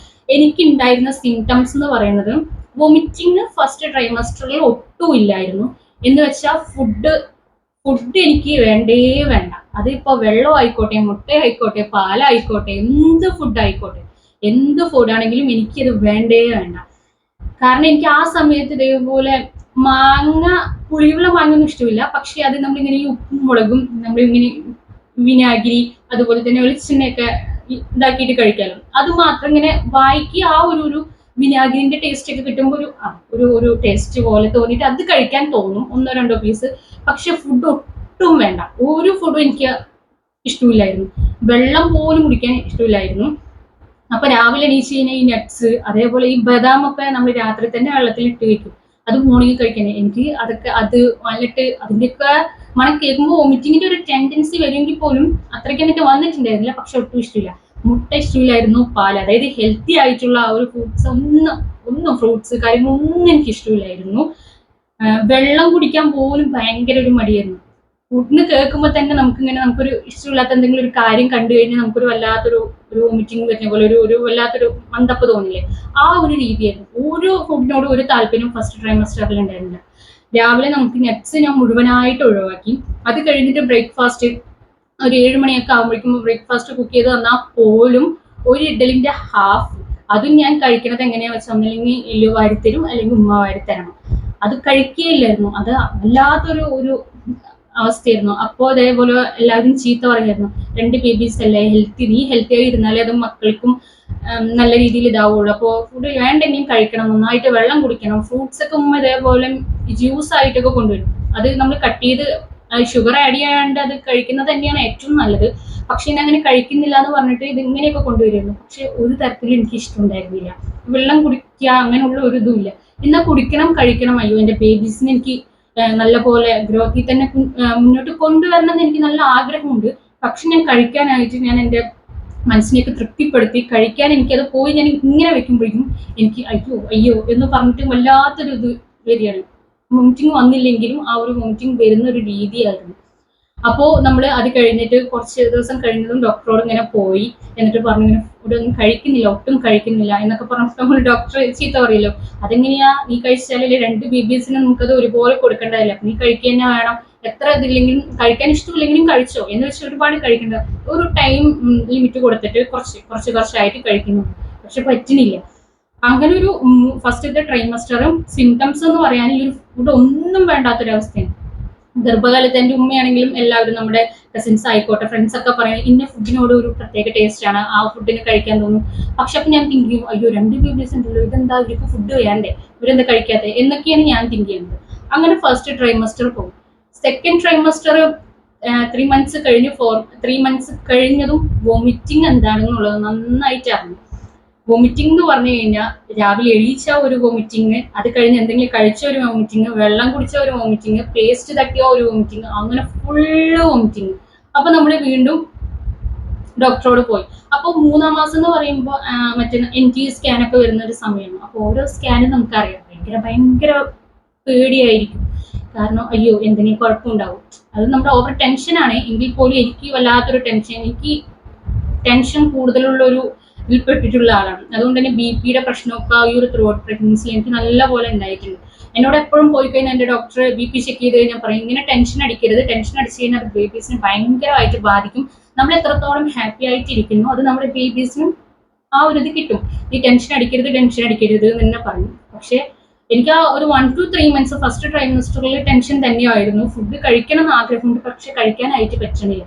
എനിക്ക് ഉണ്ടായിരുന്ന സിംറ്റംസ് എന്ന് പറയുന്നത് വൊമിറ്റിങ് ഫസ്റ്റ് ട്രൈമസ്റ്ററിൽ ഒട്ടും ഇല്ലായിരുന്നു. എന്ന് വെച്ചാൽ ഫുഡ് എനിക്ക് വേണ്ട. അതിപ്പോ വെള്ളം ആയിക്കോട്ടെ, മുട്ട ആയിക്കോട്ടെ, പാലായിക്കോട്ടെ, എന്ത് ഫുഡ് ആയിക്കോട്ടെ, എന്ത് ഫുഡാണെങ്കിലും എനിക്കത് വേണ്ട. കാരണം എനിക്ക് ആ സമയത്ത് ഇതേപോലെ മാങ്ങ, പുളിയുള്ള മാങ്ങ ഒന്നും ഇഷ്ടമില്ല. പക്ഷെ അത് നമ്മളിങ്ങനെ ഈ ഉപ്പും മുളകും നമ്മളിങ്ങനെ വിനാഗിരി അതുപോലെ തന്നെ വെളിച്ചെണ്ണയൊക്കെ ഇതാക്കിയിട്ട് കഴിക്കാമല്ലോ, അത് മാത്രം ഇങ്ങനെ വായിക്ക് ആ ഒരു വിനാഗിരിന്റെ ടേസ്റ്റ് ഒക്കെ കിട്ടുമ്പോൾ ഒരു ടേസ്റ്റ് പോലെ തോന്നിയിട്ട് അത് കഴിക്കാൻ തോന്നും, 1-2 പീസ്. പക്ഷെ ഫുഡ് ഒട്ടും വേണ്ട, ഒരു ഫുഡും എനിക്ക് ഇഷ്ടമില്ലായിരുന്നു. വെള്ളം പോലും കുടിക്കാൻ ഇഷ്ടമില്ലായിരുന്നു. അപ്പൊ രാവിലെ എണീച്ച് കഴിഞ്ഞാൽ ഈ നട്ട്സ്, അതേപോലെ ഈ ബദാം ഒക്കെ നമ്മൾ രാത്രി തന്നെ വെള്ളത്തിൽ ഇട്ട് വെക്കും, അത് മോർണിംഗ് കഴിക്കണേ. എനിക്ക് അതൊക്കെ അത് വന്നിട്ട് അതിന്റെയൊക്കെ മണം കേൾക്കുമ്പോൾ വോമിറ്റിങ്ങിന്റെ ഒരു ടെൻഡൻസി വരുമെങ്കിൽ പോലും അത്രയ്ക്ക് എനിക്ക് വന്നിട്ടുണ്ടായിരുന്നില്ല. പക്ഷെ ഒട്ടും ഇഷ്ടമില്ല. മുട്ട ഇഷ്ടമില്ലായിരുന്നു, പാൽ, അതായത് ഹെൽത്തി ആയിട്ടുള്ള ആ ഒരു ഫ്രൂട്ട്സ് ഒന്നും ഫ്രൂട്ട്സ് കാര്യങ്ങളൊന്നും എനിക്ക് ഇഷ്ടമില്ലായിരുന്നു. വെള്ളം കുടിക്കാൻ പോലും ഭയങ്കര ഒരു മടിയായിരുന്നു. ഫുഡിന് കേൾക്കുമ്പോൾ തന്നെ നമുക്കൊരു ഇഷ്ടമില്ലാത്ത എന്തെങ്കിലും ഒരു കാര്യം കണ്ടു കഴിഞ്ഞാൽ നമുക്കൊരു വല്ലാത്തൊരു വോമിറ്റിംഗ് വരുന്ന പോലെ ഒരു വല്ലാത്തൊരു മന്ദപ്പ് തോന്നില്ലേ, ആ ഒരു രീതിയായിരുന്നു. ഒരു ഫുഡിനോട് ഒരു താല്പര്യം ഫസ്റ്റ് ട്രൈമസ്റ്ററിൽ ഉണ്ടായിരുന്നില്ല. രാവിലെ നമുക്ക് നട്ട്സ് ഞാൻ മുഴുവനായിട്ട് ഒഴിവാക്കി. അത് കഴിഞ്ഞിട്ട് ബ്രേക്ക്ഫാസ്റ്റ് ഒരു 7 മണിയൊക്കെ ആകുമ്പോഴേക്കും ബ്രേക്ക്ഫാസ്റ്റ് കുക്ക് ചെയ്ത് തന്നാൽ പോലും ഒരു ഇഡലിന്റെ ഹാഫ് അതും ഞാൻ കഴിക്കണത് എങ്ങനെയാ വെച്ചാൽ ഒന്നല്ലെങ്കിൽ എല്ലു വാരിത്തരും അല്ലെങ്കിൽ ഉമ്മ വാരിത്തരണം. അത് കഴിക്കുകയില്ലായിരുന്നു. അത് വല്ലാത്തൊരു അവസ്ഥയായിരുന്നു. അപ്പോൾ അതേപോലെ എല്ലാവരും ചീത്ത പറയുമായിരുന്നു, 2 ബേബീസ് അല്ലേ, നീ ഹെൽത്തി ആയി ഇരുന്നാലേ അത് മക്കൾക്കും നല്ല രീതിയിൽ ഇതാവുള്ളൂ. അപ്പോൾ ഫുഡ് വേണ്ടെങ്കിലും കഴിക്കണം, നന്നായിട്ട് വെള്ളം കുടിക്കണം. ഫ്രൂട്ട്സ് ഒക്കെ ഉമ്മ ഇതേപോലെ ജ്യൂസ് ആയിട്ടൊക്കെ കൊണ്ടുവരും. അത് നമ്മൾ കട്ട് ചെയ്ത് ഷുഗർ ആഡ് ചെയ്യാണ്ട് അത് കഴിക്കുന്നത് തന്നെയാണ് ഏറ്റവും നല്ലത്. പക്ഷെ ഞാൻ അങ്ങനെ കഴിക്കുന്നില്ല എന്ന് പറഞ്ഞിട്ട് ഇത് ഇങ്ങനെയൊക്കെ കൊണ്ടുവരുന്നു. പക്ഷെ ഒരു തരത്തിലും എനിക്ക് ഇഷ്ടമുണ്ടായിരുന്നില്ല. വെള്ളം കുടിക്കുക അങ്ങനെയുള്ള ഒരു ഇതുമില്ല. എന്നാൽ കുടിക്കണം, കഴിക്കണം, അയ്യോ എൻ്റെ ബേബീസിന് എനിക്ക് നല്ല പോലെ ഗ്രോത്തിൽ തന്നെ മുന്നോട്ട് കൊണ്ടുവരണം എന്ന് എനിക്ക് നല്ല ആഗ്രഹമുണ്ട്. പക്ഷെ ഞാൻ കഴിക്കാനായിട്ട് ഞാൻ എൻ്റെ മനസ്സിനെയൊക്കെ തൃപ്തിപ്പെടുത്തി കഴിക്കാൻ എനിക്കത് പോയി ഞാൻ ഇങ്ങനെ വെക്കുമ്പോഴേക്കും എനിക്ക് അയ്യോ അയ്യോ എന്ന് പറഞ്ഞിട്ട് വല്ലാത്തൊരു ഇത് വരികയാണ്. വോമിറ്റിംഗ് വന്നില്ലെങ്കിലും ആ ഒരു വോമിറ്റിംഗ് വരുന്ന ഒരു രീതിയായിരുന്നു. അപ്പോൾ നമ്മൾ അത് കഴിഞ്ഞിട്ട് കുറച്ച് ദിവസം കഴിഞ്ഞതും ഡോക്ടറോട് ഇങ്ങനെ പോയി. എന്നിട്ട് പറഞ്ഞു ഇങ്ങനെ ഫുഡ് ഒന്നും കഴിക്കുന്നില്ല, ഒട്ടും കഴിക്കുന്നില്ല എന്നൊക്കെ പറഞ്ഞപ്പോൾ നമ്മൾ ഡോക്ടർ ചീത്ത പറയല്ലോ, അതെങ്ങനെയാ നീ കഴിച്ചാലല്ലേ 2 ബേബീസിനും നമുക്കത് ഒരുപോലെ കൊടുക്കേണ്ടതല്ലേ, നീ കഴിക്കുക തന്നെ വേണം, എത്ര ഇതില്ലെങ്കിലും കഴിക്കാൻ ഇഷ്ടമില്ലെങ്കിലും കഴിച്ചോ എന്ന് വെച്ചാൽ ഒരുപാട് കഴിക്കണ്ട, ഒരു ടൈം ലിമിറ്റ് കൊടുത്തിട്ട് കുറച്ചായിട്ട് കഴിക്കുന്നു. പക്ഷെ പറ്റുന്നില്ല. അങ്ങനെ ഒരു ഫസ്റ്റത്തെ ട്രൈമസ്റ്ററും സിംറ്റംസ് എന്ന് പറയാൻ ഈ ഒരു ഫുഡ് ഒന്നും വേണ്ടാത്തൊരവസ്ഥയാണ്. ഗർഭകാലത്ത് എൻ്റെ ഉമ്മയാണെങ്കിലും എല്ലാവരും നമ്മുടെ കസിൻസ് ആയിക്കോട്ടെ ഫ്രണ്ട്സ് ഒക്കെ പറയും ഇന്ന ഫുഡിനോട് ഒരു പ്രത്യേക ടേസ്റ്റ് ആണ്, ആ ഫുഡിന് കഴിക്കാൻ തോന്നും. പക്ഷെ അപ്പൊ ഞാൻ തിങ്ക് ചെയ്യും, അയ്യോ 2 ബേബീസ് ഉണ്ടല്ലോ, ഇതെന്താ ഇവർക്ക് ഫുഡ് വേണ്ടേ, ഇവരെന്താ കഴിക്കാത്തത് എന്നൊക്കെയാണ് ഞാൻ തിങ്ക് ചെയ്യുന്നത്. അങ്ങനെ ഫസ്റ്റ് ട്രൈമസ്റ്റർ പോകും. സെക്കൻഡ് ട്രൈമസ്റ്റർ 3 months കഴിഞ്ഞ് 3 months കഴിഞ്ഞതും വോമിറ്റിംഗ് എന്താണെന്നുള്ളത് നന്നായിട്ട് അറിഞ്ഞു. വോമിറ്റിംഗ് എന്ന് പറഞ്ഞു കഴിഞ്ഞാൽ രാവിലെ എണീച്ച ഒരു വോമിറ്റിംഗ്, അത് കഴിഞ്ഞ് എന്തെങ്കിലും കഴിച്ച ഒരു വോമിറ്റിംഗ്, വെള്ളം കുടിച്ച ഒരു വോമിറ്റിംഗ്, പേസ്റ്റ് തട്ടിയ ഒരു വോമിറ്റിംഗ്, അങ്ങനെ ഫുള്ള് വോമിറ്റിംഗ്. അപ്പൊ നമ്മൾ വീണ്ടും ഡോക്ടറോട് പോയി. അപ്പോൾ 3-ാം മാസം എന്ന് പറയുമ്പോൾ മറ്റേ NT സ്കാനൊക്കെ വരുന്ന ഒരു സമയമാണ്. അപ്പോൾ ഓരോ സ്കാനും നമുക്കറിയാം ഭയങ്കര പേടിയായിരിക്കും. കാരണം അയ്യോ എന്തെങ്കിലും കുഴപ്പമുണ്ടാവും. അത് നമ്മുടെ ഓവർ ടെൻഷനാണ് എങ്കിൽ പോലും എനിക്ക് വല്ലാത്തൊരു എനിക്ക് ടെൻഷൻ കൂടുതലുള്ള ഒരു ഇതിൽപ്പെട്ടിട്ടുള്ള ആളാണ്. അതുകൊണ്ട് തന്നെ BP-യുടെ പ്രശ്നമൊക്കെ ഈ ഒരു ത്രൂ ഔട്ട് പ്രഗ്നൻസി എനിക്ക് നല്ല പോലെ ഉണ്ടായിട്ടുണ്ട്. എന്നോട് എപ്പോഴും പോയി കഴിഞ്ഞാൽ എൻ്റെ ഡോക്ടർ BP ചെക്ക് ചെയ്ത് കഴിഞ്ഞാൽ പറയും, ഇങ്ങനെ ടെൻഷൻ അടിക്കരുത്, ടെൻഷൻ അടിച്ചു കഴിഞ്ഞാൽ അത് ബേബീസിനെ ഭയങ്കരമായിട്ട് ബാധിക്കും. നമ്മൾ എത്രത്തോളം ഹാപ്പി ആയിട്ട് ഇരിക്കുന്നു അത് നമ്മുടെ ബേബീസിനും ആ ഒരു ഇത് കിട്ടും. ഈ ടെൻഷൻ അടിക്കരുത് എന്ന് തന്നെ പറയും. പക്ഷെ എനിക്ക് ആ ഒരു 1 to 3 months ഫസ്റ്റ് ട്രൈമസ്റ്ററിൽ ടെൻഷൻ തന്നെയായിരുന്നു. ഫുഡ് കഴിക്കണം എന്ന് ആഗ്രഹമുണ്ട്, പക്ഷെ കഴിക്കാനായിട്ട് പറ്റണില്ല.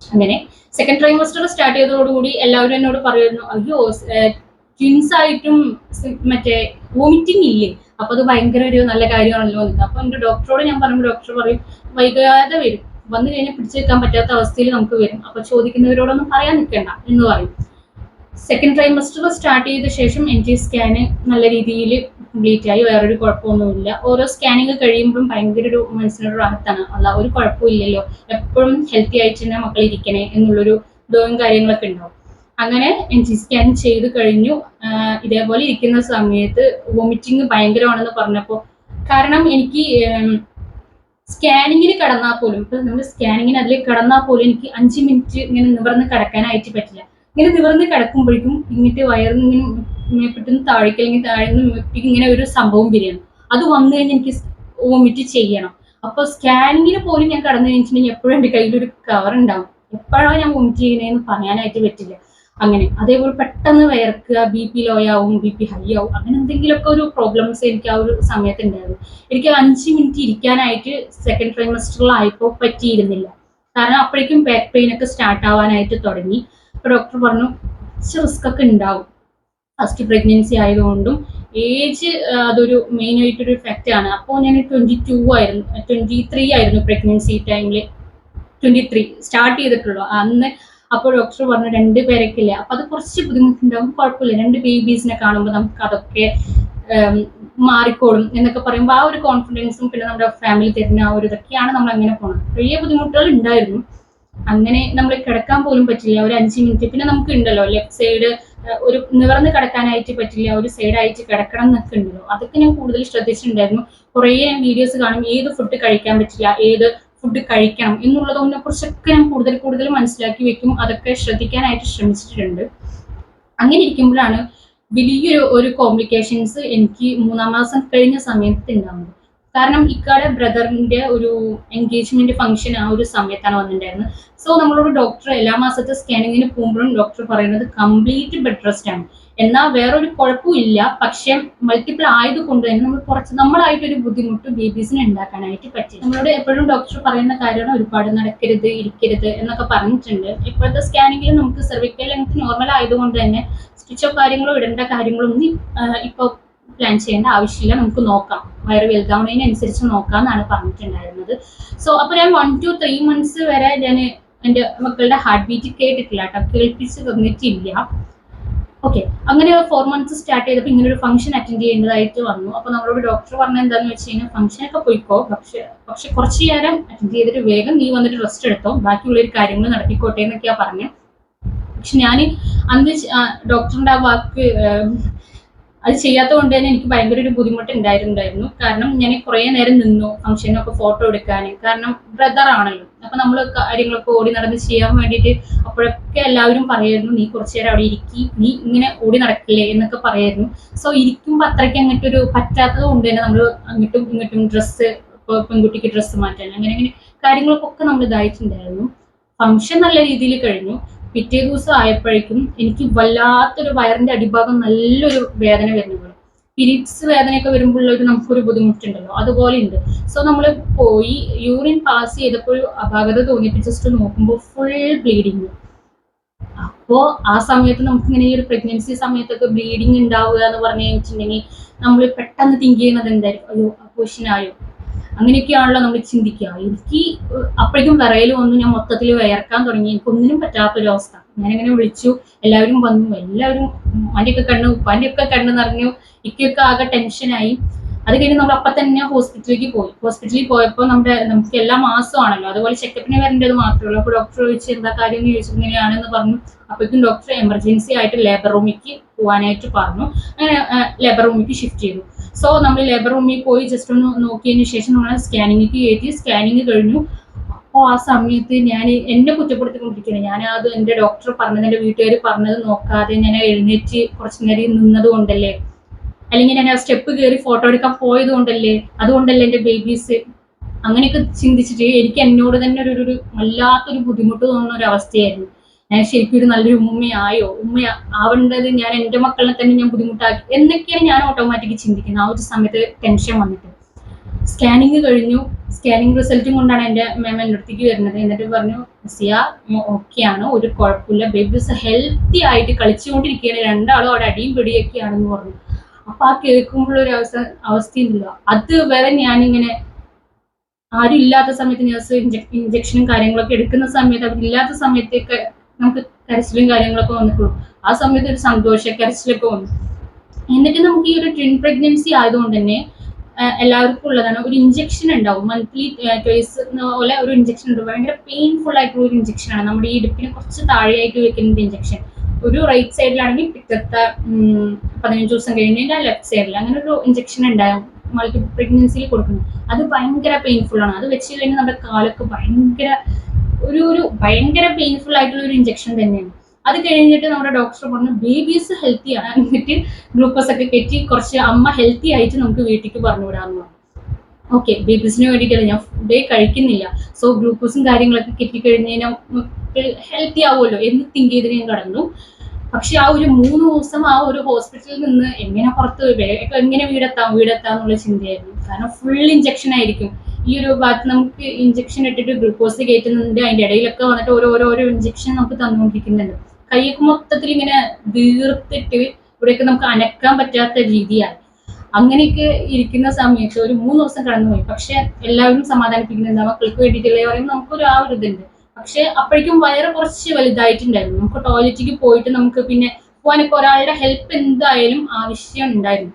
അങ്ങനെ സെക്കൻഡ് ട്രൈമസ്റ്റർ സ്റ്റാർട്ട് ചെയ്തതോടുകൂടി എല്ലാവരും എന്നോട് പറയുന്നു, അയ്യോ ട്വിൻസ് ആയിട്ടും മറ്റേ വോമിറ്റിംഗ് ഇല്ലേ, അപ്പൊ അത് ഭയങ്കര ഒരു നല്ല കാര്യമാണല്ലോ എന്ന്. അപ്പൊ എന്റെ ഡോക്ടറോട് ഞാൻ പറയുമ്പോൾ ഡോക്ടർ പറയും വൈകാതെ വരും, വന്നു കഴിഞ്ഞാൽ പിടിച്ചു വെക്കാൻ പറ്റാത്ത അവസ്ഥയിൽ നമുക്ക് വരും, അപ്പൊ ചോദിക്കുന്നവരോടൊന്നും പറയാൻ നിൽക്കണ്ട എന്ന് പറയും. സെക്കൻഡ് ട്രൈമസ്റ്റർ സ്റ്റാർട്ട് ചെയ്ത ശേഷം NT സ്കാന് നല്ല രീതിയിൽ കംപ്ലീറ്റ് ആയി, വേറൊരു കുഴപ്പമൊന്നുമില്ല. ഓരോ സ്കാനിങ് കഴിയുമ്പോഴും ഭയങ്കര ഒരു മനസ്സിനൊരു റാഹത്താണ്, അല്ല ഒരു കുഴപ്പമില്ലല്ലോ, എപ്പോഴും ഹെൽത്തി ആയിട്ട് തന്നെ മക്കൾ ഇരിക്കണേ എന്നുള്ളൊരു ഇതും കാര്യങ്ങളൊക്കെ ഉണ്ടാവും. അങ്ങനെ NT സ്കാൻ ചെയ്ത് കഴിഞ്ഞു. ഇതേപോലെ ഇരിക്കുന്ന സമയത്ത് വോമിറ്റിംഗ് ഭയങ്കരമാണെന്ന് പറഞ്ഞപ്പോൾ, കാരണം എനിക്ക് സ്കാനിങ്ങിന് കിടന്നാൽ പോലും, ഇപ്പൊ നമ്മൾ സ്കാനിങ്ങിന് അതിൽ കിടന്നാൽ പോലും എനിക്ക് 5 മിനിറ്റ് ഇങ്ങനെ നിവർന്ന് കിടക്കാനായിട്ട് പറ്റില്ല. ഇങ്ങനെ നിവർന്ന് കിടക്കുമ്പോഴേക്കും ഇങ്ങിട്ട് വയറിങ്ങനെ മേപ്പിട്ടുന്ന താഴേക്ക് അല്ലെങ്കിൽ താഴ്ന്ന് മേപ്പിക്ക് ഇങ്ങനെ ഒരു സംഭവം വരികയാണ്. അത് വന്നു കഴിഞ്ഞാൽ എനിക്ക് വോമിറ്റ് ചെയ്യണം. അപ്പൊ സ്കാനിങ്ങിന് പോലും ഞാൻ കടന്നു കഴിഞ്ഞിട്ടുണ്ടെങ്കിൽ എപ്പോഴും എൻ്റെ കയ്യിലൊരു കവർ ഉണ്ടാവും, എപ്പോഴാണ് ഞാൻ വോമിറ്റ് ചെയ്യണേന്ന് പറയാനായിട്ട് പറ്റില്ല. അങ്ങനെ അതേപോലെ പെട്ടെന്ന് വയർക്കുക, BP ലോ ആവും, BP ഹൈ ആവും, അങ്ങനെ എന്തെങ്കിലുമൊക്കെ ഒരു പ്രോബ്ലംസ് എനിക്ക് ആ ഒരു സമയത്ത് ഉണ്ടായിരുന്നു. എനിക്ക് 5 മിനിറ്റ് ഇരിക്കാനായിട്ട് സെക്കൻഡ് ട്രൈമസ്റ്ററിലായപ്പോൾ പറ്റിയിരുന്നില്ല. കാരണം അപ്പോഴേക്കും ബാക്ക് പെയിൻ ഒക്കെ സ്റ്റാർട്ട് ആവാനായിട്ട് തുടങ്ങി. അപ്പൊ ഡോക്ടർ പറഞ്ഞു കുറച്ച് റിസ്ക് ഒക്കെ ഉണ്ടാവും. ഫസ്റ്റ് പ്രഗ്നൻസി ആയതുകൊണ്ടും ഏജ് അതൊരു മെയിൻ ആയിട്ടൊരു ഇഫക്റ്റ് ആണ്. അപ്പോൾ ഞാൻ 23 ആയിരുന്നു പ്രഗ്നൻസി ടൈമിൽ. 23 സ്റ്റാർട്ട് ചെയ്തിട്ടുള്ളൂ അന്ന്. അപ്പോൾ ഡോക്ടർ പറഞ്ഞു 2 പേരൊക്കെ ഇല്ല, അപ്പൊ അത് കുറച്ച് ബുദ്ധിമുട്ടുണ്ടാവും, കുഴപ്പമില്ല, 2 ബേബീസിനെ കാണുമ്പോൾ നമുക്ക് അതൊക്കെ മാറിക്കോളും എന്നൊക്കെ പറയുമ്പോൾ ആ ഒരു കോൺഫിഡൻസും പിന്നെ നമ്മുടെ ഫാമിലി തരുന്ന ആ ഒരു ഇതൊക്കെയാണ് നമ്മൾ അങ്ങനെ പോകുന്നത്. ചെറിയ ബുദ്ധിമുട്ടുകൾ ഉണ്ടായിരുന്നു. അങ്ങനെ നമ്മൾ കിടക്കാൻ പോലും പറ്റില്ല ഒരു 5 മിനിറ്റ്. പിന്നെ നമുക്ക് ഉണ്ടല്ലോ ലെഫ്റ്റ് സൈഡ് ഒരു നിവർന്ന് കിടക്കാനായിട്ട് പറ്റില്ല, ഒരു സൈഡായിട്ട് കിടക്കണം എന്നൊക്കെ ഉണ്ടല്ലോ. അതൊക്കെ ഞാൻ കൂടുതൽ ശ്രദ്ധിച്ചിട്ടുണ്ടായിരുന്നു. കുറേ വീഡിയോസ് കാണും, ഏത് ഫുഡ് കഴിക്കാൻ പറ്റില്ല, ഏത് ഫുഡ് കഴിക്കണം എന്നുള്ളതിനെ കുറിച്ചൊക്കെ ഞാൻ കൂടുതൽ മനസ്സിലാക്കി വെക്കും. അതൊക്കെ ശ്രദ്ധിക്കാനായിട്ട് ശ്രമിച്ചിട്ടുണ്ട്. അങ്ങനെ ഇരിക്കുമ്പോഴാണ് വലിയൊരു കോംപ്ലിക്കേഷൻസ് എനിക്ക് 3-ാം മാസം കഴിഞ്ഞ സമയത്ത് ഉണ്ടാകുന്നത്. കാരണം ഇക്കാടെ ബ്രദറിന്റെ ഒരു എൻഗേജ്മെന്റ് ഫംഗ്ഷൻ ആ ഒരു സമയത്താണ് വന്നിട്ടുണ്ടായിരുന്നത്. സോ നമ്മളോട് ഡോക്ടർ എല്ലാ മാസത്തെ സ്കാനിങ്ങിന് പോകുമ്പോഴും ഡോക്ടർ പറയുന്നത് കംപ്ലീറ്റ് ബെഡ് റെസ്റ്റ് ആണ്. എന്നാൽ വേറൊരു കുഴപ്പമില്ല, പക്ഷെ മൾട്ടിപ്പിൾ ആയതുകൊണ്ട് തന്നെ നമ്മളായിട്ടൊരു ബുദ്ധിമുട്ട് ബേബീസിന് ഉണ്ടാക്കാനായിട്ട് പറ്റി. നമ്മളോട് എപ്പോഴും ഡോക്ടർ പറയുന്ന കാര്യമാണ് ഒരുപാട് നടക്കരുത്, ഇരിക്കരുത് എന്നൊക്കെ പറഞ്ഞിട്ടുണ്ട്. ഇപ്പോഴത്തെ സ്കാനിങ്ങിൽ നമുക്ക് സെർവിക്കൽ ലെങ്ത് നോർമൽ ആയതുകൊണ്ട് തന്നെ സ്റ്റിച്ചോ കാര്യങ്ങളോ ഇടേണ്ട കാര്യങ്ങളൊന്നും ഇപ്പോൾ പ്ലാൻ ചെയ്യേണ്ട ആവശ്യമില്ല, നമുക്ക് നോക്കാം, വയറ് വലുതാവുന്നതിനനുസരിച്ച് നോക്കാം എന്നാണ് പറഞ്ഞിട്ടുണ്ടായിരുന്നത്. സോ അപ്പോൾ ഞാൻ 1 to 3 months വരെ ഞാൻ എൻ്റെ മക്കളുടെ ഹാർട്ട് ബീറ്റ് കേട്ടിട്ടില്ല കേട്ടോ, കേൾപ്പിച്ച് തന്നിട്ടില്ല. ഓക്കെ, അങ്ങനെ 4 months സ്റ്റാർട്ട് ചെയ്തപ്പോൾ ഇങ്ങനെ ഒരു ഫംഗ്ഷൻ അറ്റൻഡ് ചെയ്യേണ്ടതായിട്ട് വന്നു. അപ്പോൾ നമ്മളോട് ഡോക്ടർ പറഞ്ഞത് എന്താന്ന് വെച്ച് കഴിഞ്ഞാൽ ഫംഗ്ഷനൊക്കെ പോയിക്കോ, പക്ഷെ കുറച്ച് നേരം അറ്റൻഡ് ചെയ്തിട്ട് വേഗം നീ വന്നിട്ട് റെസ്റ്റ് എടുത്തോ, ബാക്കിയുള്ളൊരു കാര്യങ്ങൾ നടത്തിക്കോട്ടെ എന്നൊക്കെയാ പറഞ്ഞു. പക്ഷെ ഞാൻ അന്ന് ഡോക്ടറിന്റെ ആ വാക്ക് അത് ചെയ്യാത്തത് കൊണ്ട് തന്നെ എനിക്ക് ഭയങ്കര ഒരു ബുദ്ധിമുട്ട് ഉണ്ടായിരുന്നു. കാരണം ഞാൻ കുറേ നേരം നിന്നു ഫംഗ്ഷനൊക്കെ ഫോട്ടോ എടുക്കാൻ. കാരണം ബ്രദർ ആണല്ലോ, അപ്പൊ നമ്മൾ കാര്യങ്ങളൊക്കെ ഓടി നടന്ന് ചെയ്യാൻ വേണ്ടിയിട്ട് അപ്പോഴൊക്കെ എല്ലാവരും പറയായിരുന്നു നീ കുറച്ചു നേരം അവിടെ ഇരിക്കി, നീ ഇങ്ങനെ ഓടി നടക്കില്ലേ എന്നൊക്കെ പറയായിരുന്നു. സോ ഇരിക്കുമ്പോൾ അത്രയ്ക്ക് അങ്ങോട്ടൊരു പറ്റാത്തത് കൊണ്ട് തന്നെ നമ്മൾ അങ്ങോട്ടും ഇങ്ങോട്ടും ഡ്രസ്സ്, ഇപ്പോൾ പെൺകുട്ടിക്ക് ഡ്രസ്സ് മാറ്റാൻ അങ്ങനെ കാര്യങ്ങൾക്കൊക്കെ നമ്മൾ ഇതായിട്ടുണ്ടായിരുന്നു. ഫംഗ്ഷൻ നല്ല രീതിയിൽ കഴിഞ്ഞു. പിറ്റേ ദിവസം ആയപ്പോഴേക്കും എനിക്ക് വല്ലാത്തൊരു വയറിന്റെ അടിഭാഗം നല്ലൊരു വേദന വരുന്ന പോലെ, പീരീഡ്സ് വേദനയൊക്കെ വരുമ്പോഴൊരു നമുക്കൊരു ബുദ്ധിമുട്ടുണ്ടല്ലോ, അതുപോലെ ഉണ്ട്. സോ നമ്മൾ പോയി യൂറിൻ പാസ് ചെയ്തപ്പോൾ അപാകത തോന്നിയിട്ട് ജസ്റ്റ് നോക്കുമ്പോൾ ഫുൾ ബ്ലീഡിങ്. അപ്പോൾ ആ സമയത്ത് നമുക്കിങ്ങനെ ഈ ഒരു പ്രഗ്നൻസി സമയത്തൊക്കെ ബ്ലീഡിങ് ഉണ്ടാവുക എന്ന് പറഞ്ഞു കഴിഞ്ഞിട്ടുണ്ടെങ്കിൽ നമ്മൾ പെട്ടെന്ന് തിങ്ക് ചെയ്യുന്നത് എന്തായിരിക്കും, അയ്യോ അബോർഷനായോ, അങ്ങനെയൊക്കെയാണല്ലോ നമ്മൾ ചിന്തിക്കുക. എനിക്ക് അപ്പോഴേക്കും വിറയൽ വന്നു, ഞാൻ മൊത്തത്തിൽ വിയർക്കാൻ തുടങ്ങി, എനിക്കൊന്നിനും പറ്റാത്തൊരു അവസ്ഥ. ഞാനിങ്ങനെ വിളിച്ചു, എല്ലാവരും വന്നു, എല്ലാവരും ഉമ്മാൻ്റെയൊക്കെ കണ്ണ്, ഉപ്പാൻ്റെയൊക്കെ കണ്ണ് നിറഞ്ഞു, ഇക്കൊക്കെ ആകെ ടെൻഷനായി. അത് കഴിഞ്ഞ് നമ്മൾ അപ്പം തന്നെ ഹോസ്പിറ്റലിലേക്ക് പോയി. ഹോസ്പിറ്റലിൽ പോയപ്പോൾ നമുക്ക് എല്ലാ മാസമാണല്ലോ, അതുപോലെ ചെക്കപ്പിന് വരേണ്ടത് മാത്രമേ ഉള്ളൂ. അപ്പോൾ ഡോക്ടർ ചോദിച്ചു എന്താ കാര്യം എന്ന് ചോദിച്ചു, ഇങ്ങനെയാണെന്ന് പറഞ്ഞു. അപ്പോഴേക്കും ഡോക്ടർ എമർജൻസി ആയിട്ട് ലേബർ റൂമിലേക്ക് പോകാനായിട്ട് പറഞ്ഞു. അങ്ങനെ ലേബർ റൂമിലേക്ക് ഷിഫ്റ്റ് ചെയ്തു. സോ നമ്മൾ ലേബർ റൂമിൽ പോയി ജസ്റ്റ് ഒന്ന് നോക്കിയതിന് ശേഷം നമ്മൾ സ്കാനിങ്ങിലേക്ക് കയറ്റി. സ്കാനിങ് കഴിഞ്ഞു. അപ്പോൾ ആ സമയത്ത് ഞാൻ എന്നെ കുറ്റപ്പെടുത്തിക്കൊണ്ടിരിക്കുകയാണ്. ഞാൻ അത് എൻ്റെ ഡോക്ടർ പറഞ്ഞത്, എൻ്റെ വീട്ടുകാർ പറഞ്ഞത് നോക്കാതെ ഞാൻ എഴുന്നേറ്റ് കുറച്ച് നേരം നിന്നത് കൊണ്ടല്ലേ, അല്ലെങ്കിൽ ഞാൻ ആ സ്റ്റെപ്പ് കയറി ഫോട്ടോ എടുക്കാൻ പോയത് കൊണ്ടല്ലേ, അതുകൊണ്ടല്ലേ എൻ്റെ ബേബീസ്, അങ്ങനെയൊക്കെ ചിന്തിച്ചിട്ട് എനിക്ക് എന്നോട് തന്നെ ഒരു വല്ലാത്തൊരു ബുദ്ധിമുട്ട് തോന്നുന്ന ഒരു അവസ്ഥയായിരുന്നു. ഞാൻ ശരിക്കും ഒരു നല്ലൊരു ഉമ്മയായോ, ഉമ്മ ആവേണ്ടത് ഞാൻ എൻ്റെ മക്കളെ തന്നെ ഞാൻ ബുദ്ധിമുട്ടാക്കി എന്നൊക്കെയാണ് ഞാൻ ഓട്ടോമാറ്റിക് ചിന്തിക്കുന്നത്. ആ ഒരു സമയത്ത് ടെൻഷൻ വന്നിട്ട് സ്കാനിങ് കഴിഞ്ഞു. സ്കാനിങ് റിസൾട്ടും കൊണ്ടാണ് എൻ്റെ മാം എൻ്റെ അടുത്തേക്ക് വരുന്നത്. എന്നിട്ട് പറഞ്ഞു സിയ ഓക്കെയാണ്, ഒരു കുഴപ്പമില്ല, ബേബീസ് ഹെൽത്തി ആയിട്ട് കളിച്ചുകൊണ്ടിരിക്കുകയാണ്, രണ്ടാളും അവിടെ അടിയും പിടിയൊക്കെയാണെന്ന് പറഞ്ഞു. അപ്പൊ ആ കേൾക്കുമ്പോഴൊരു അവസ്ഥയില്ല. അത് വരെ ഞാനിങ്ങനെ ആരും ഇല്ലാത്ത സമയത്ത് നേഴ്സ് ഇഞ്ചക്ഷനും കാര്യങ്ങളൊക്കെ എടുക്കുന്ന സമയത്ത്, അവരില്ലാത്ത സമയത്തൊക്കെ നമുക്ക് കരച്ചിലും കാര്യങ്ങളൊക്കെ വന്നിട്ടുള്ളൂ. ആ സമയത്ത് ഒരു സന്തോഷ കരച്ചിലൊക്കെ വന്നു. എന്നിട്ട് നമുക്ക് ഈ ഒരു ട്വിൻ പ്രഗ്നൻസി ആയതുകൊണ്ട് തന്നെ എല്ലാവർക്കും ഉള്ളതാണ്, ഒരു ഇഞ്ചക്ഷൻ ഉണ്ടാവും മന്ത്ലി ട്വൈസ് പോലെ ഒരു ഇഞ്ചക്ഷൻ ഉണ്ട്. ഭയങ്കര പെയിൻഫുൾ ആയിട്ടുള്ള ഒരു ഇഞ്ചക്ഷനാണ്. നമ്മുടെ ഈ ഇടുപ്പിന് കുറച്ച് താഴെയായിട്ട് വെക്കുന്ന ഇഞ്ചക്ഷൻ. ഒരു റൈറ്റ് സൈഡിലാണെങ്കിൽ പിറ്റത്തെ 15 ദിവസം കഴിഞ്ഞാൽ ലെഫ്റ്റ് സൈഡിൽ അങ്ങനെ ഒരു ഇഞ്ചക്ഷൻ ഉണ്ടാവും മൾട്ടിപ്പിൾ പ്രഗ്നൻസിയിൽ കൊടുക്കുന്നത്. അത് ഭയങ്കര പെയിൻഫുൾ ആണ്. അത് വെച്ച് കഴിഞ്ഞാൽ നമ്മുടെ കാലൊക്കെ ഭയങ്കര പെയിൻഫുൾ ആയിട്ടുള്ള ഒരു ഇഞ്ചക്ഷൻ തന്നെയാണ്. അത് കഴിഞ്ഞിട്ട് നമ്മുടെ ഡോക്ടർ പറഞ്ഞു ബേബീസ് ഹെൽത്തി ആണ്, എന്നിട്ട് ഗ്ലൂക്കോസ് ഒക്കെ കെറ്റി കുറച്ച് അമ്മ ഹെൽത്തി ആയിട്ട് നമുക്ക് വീട്ടിലേക്ക് പറഞ്ഞു വിടാമെന്ന് പറഞ്ഞു. ഓക്കെ, ബേബീസിന് വേണ്ടിയിട്ടല്ല, ഞാൻ ഫുഡേ കഴിക്കുന്നില്ല, സോ ഗ്ലൂക്കോസും കാര്യങ്ങളൊക്കെ കെട്ടിക്കഴിഞ്ഞ് കഴിഞ്ഞാൽ ഹെൽത്തി ആവുമല്ലോ എന്ന് തിങ്ക് ചെയ്ത് ഞാൻ കടന്നു. പക്ഷെ ആ ഒരു 3 ദിവസം ആ ഒരു ഹോസ്പിറ്റലിൽ നിന്ന് എങ്ങനെ പുറത്ത് എങ്ങനെ വീടെത്താം എന്നുള്ള ചിന്തയായിരുന്നു. കാരണം ഫുൾ ഇഞ്ചക്ഷൻ ആയിരിക്കും. ഈ ഒരു ഭാഗത്ത് നമുക്ക് ഇഞ്ചക്ഷൻ ഇട്ടിട്ട് ഗ്ലൂക്കോസ് കയറ്റുന്നുണ്ട്, അതിൻ്റെ ഇടയിലൊക്കെ വന്നിട്ട് ഓരോ ഇഞ്ചക്ഷൻ നമുക്ക് തന്നുകൊണ്ടിരിക്കുന്നുണ്ട്. കൈയൊക്കെ മൊത്തത്തിൽ ഇങ്ങനെ വീർത്തിട്ട് ഇവിടെയൊക്കെ നമുക്ക് അനക്കാൻ പറ്റാത്ത രീതിയായി. അങ്ങനെയൊക്കെ ഇരിക്കുന്ന സമയത്ത് ഒരു 3 ദിവസം കടന്നുപോയി. പക്ഷെ എല്ലാവരും സമാധാനിപ്പിക്കുന്നുണ്ട്, മക്കൾക്ക് വേണ്ടിയിട്ടല്ലേ പറയുമ്പോൾ നമുക്കൊരു ആ ഒരു ഇതുണ്ട്. പക്ഷെ അപ്പോഴേക്കും വയറ് കുറച്ച് വലുതായിട്ടുണ്ടായിരുന്നു. നമുക്ക് ടോയ്ലറ്റിലേക്ക് പോയിട്ട് നമുക്ക് പിന്നെ പോകാനൊക്കെ ഒരാളുടെ ഹെൽപ്പ് എന്തായാലും ആവശ്യം ഉണ്ടായിരുന്നു.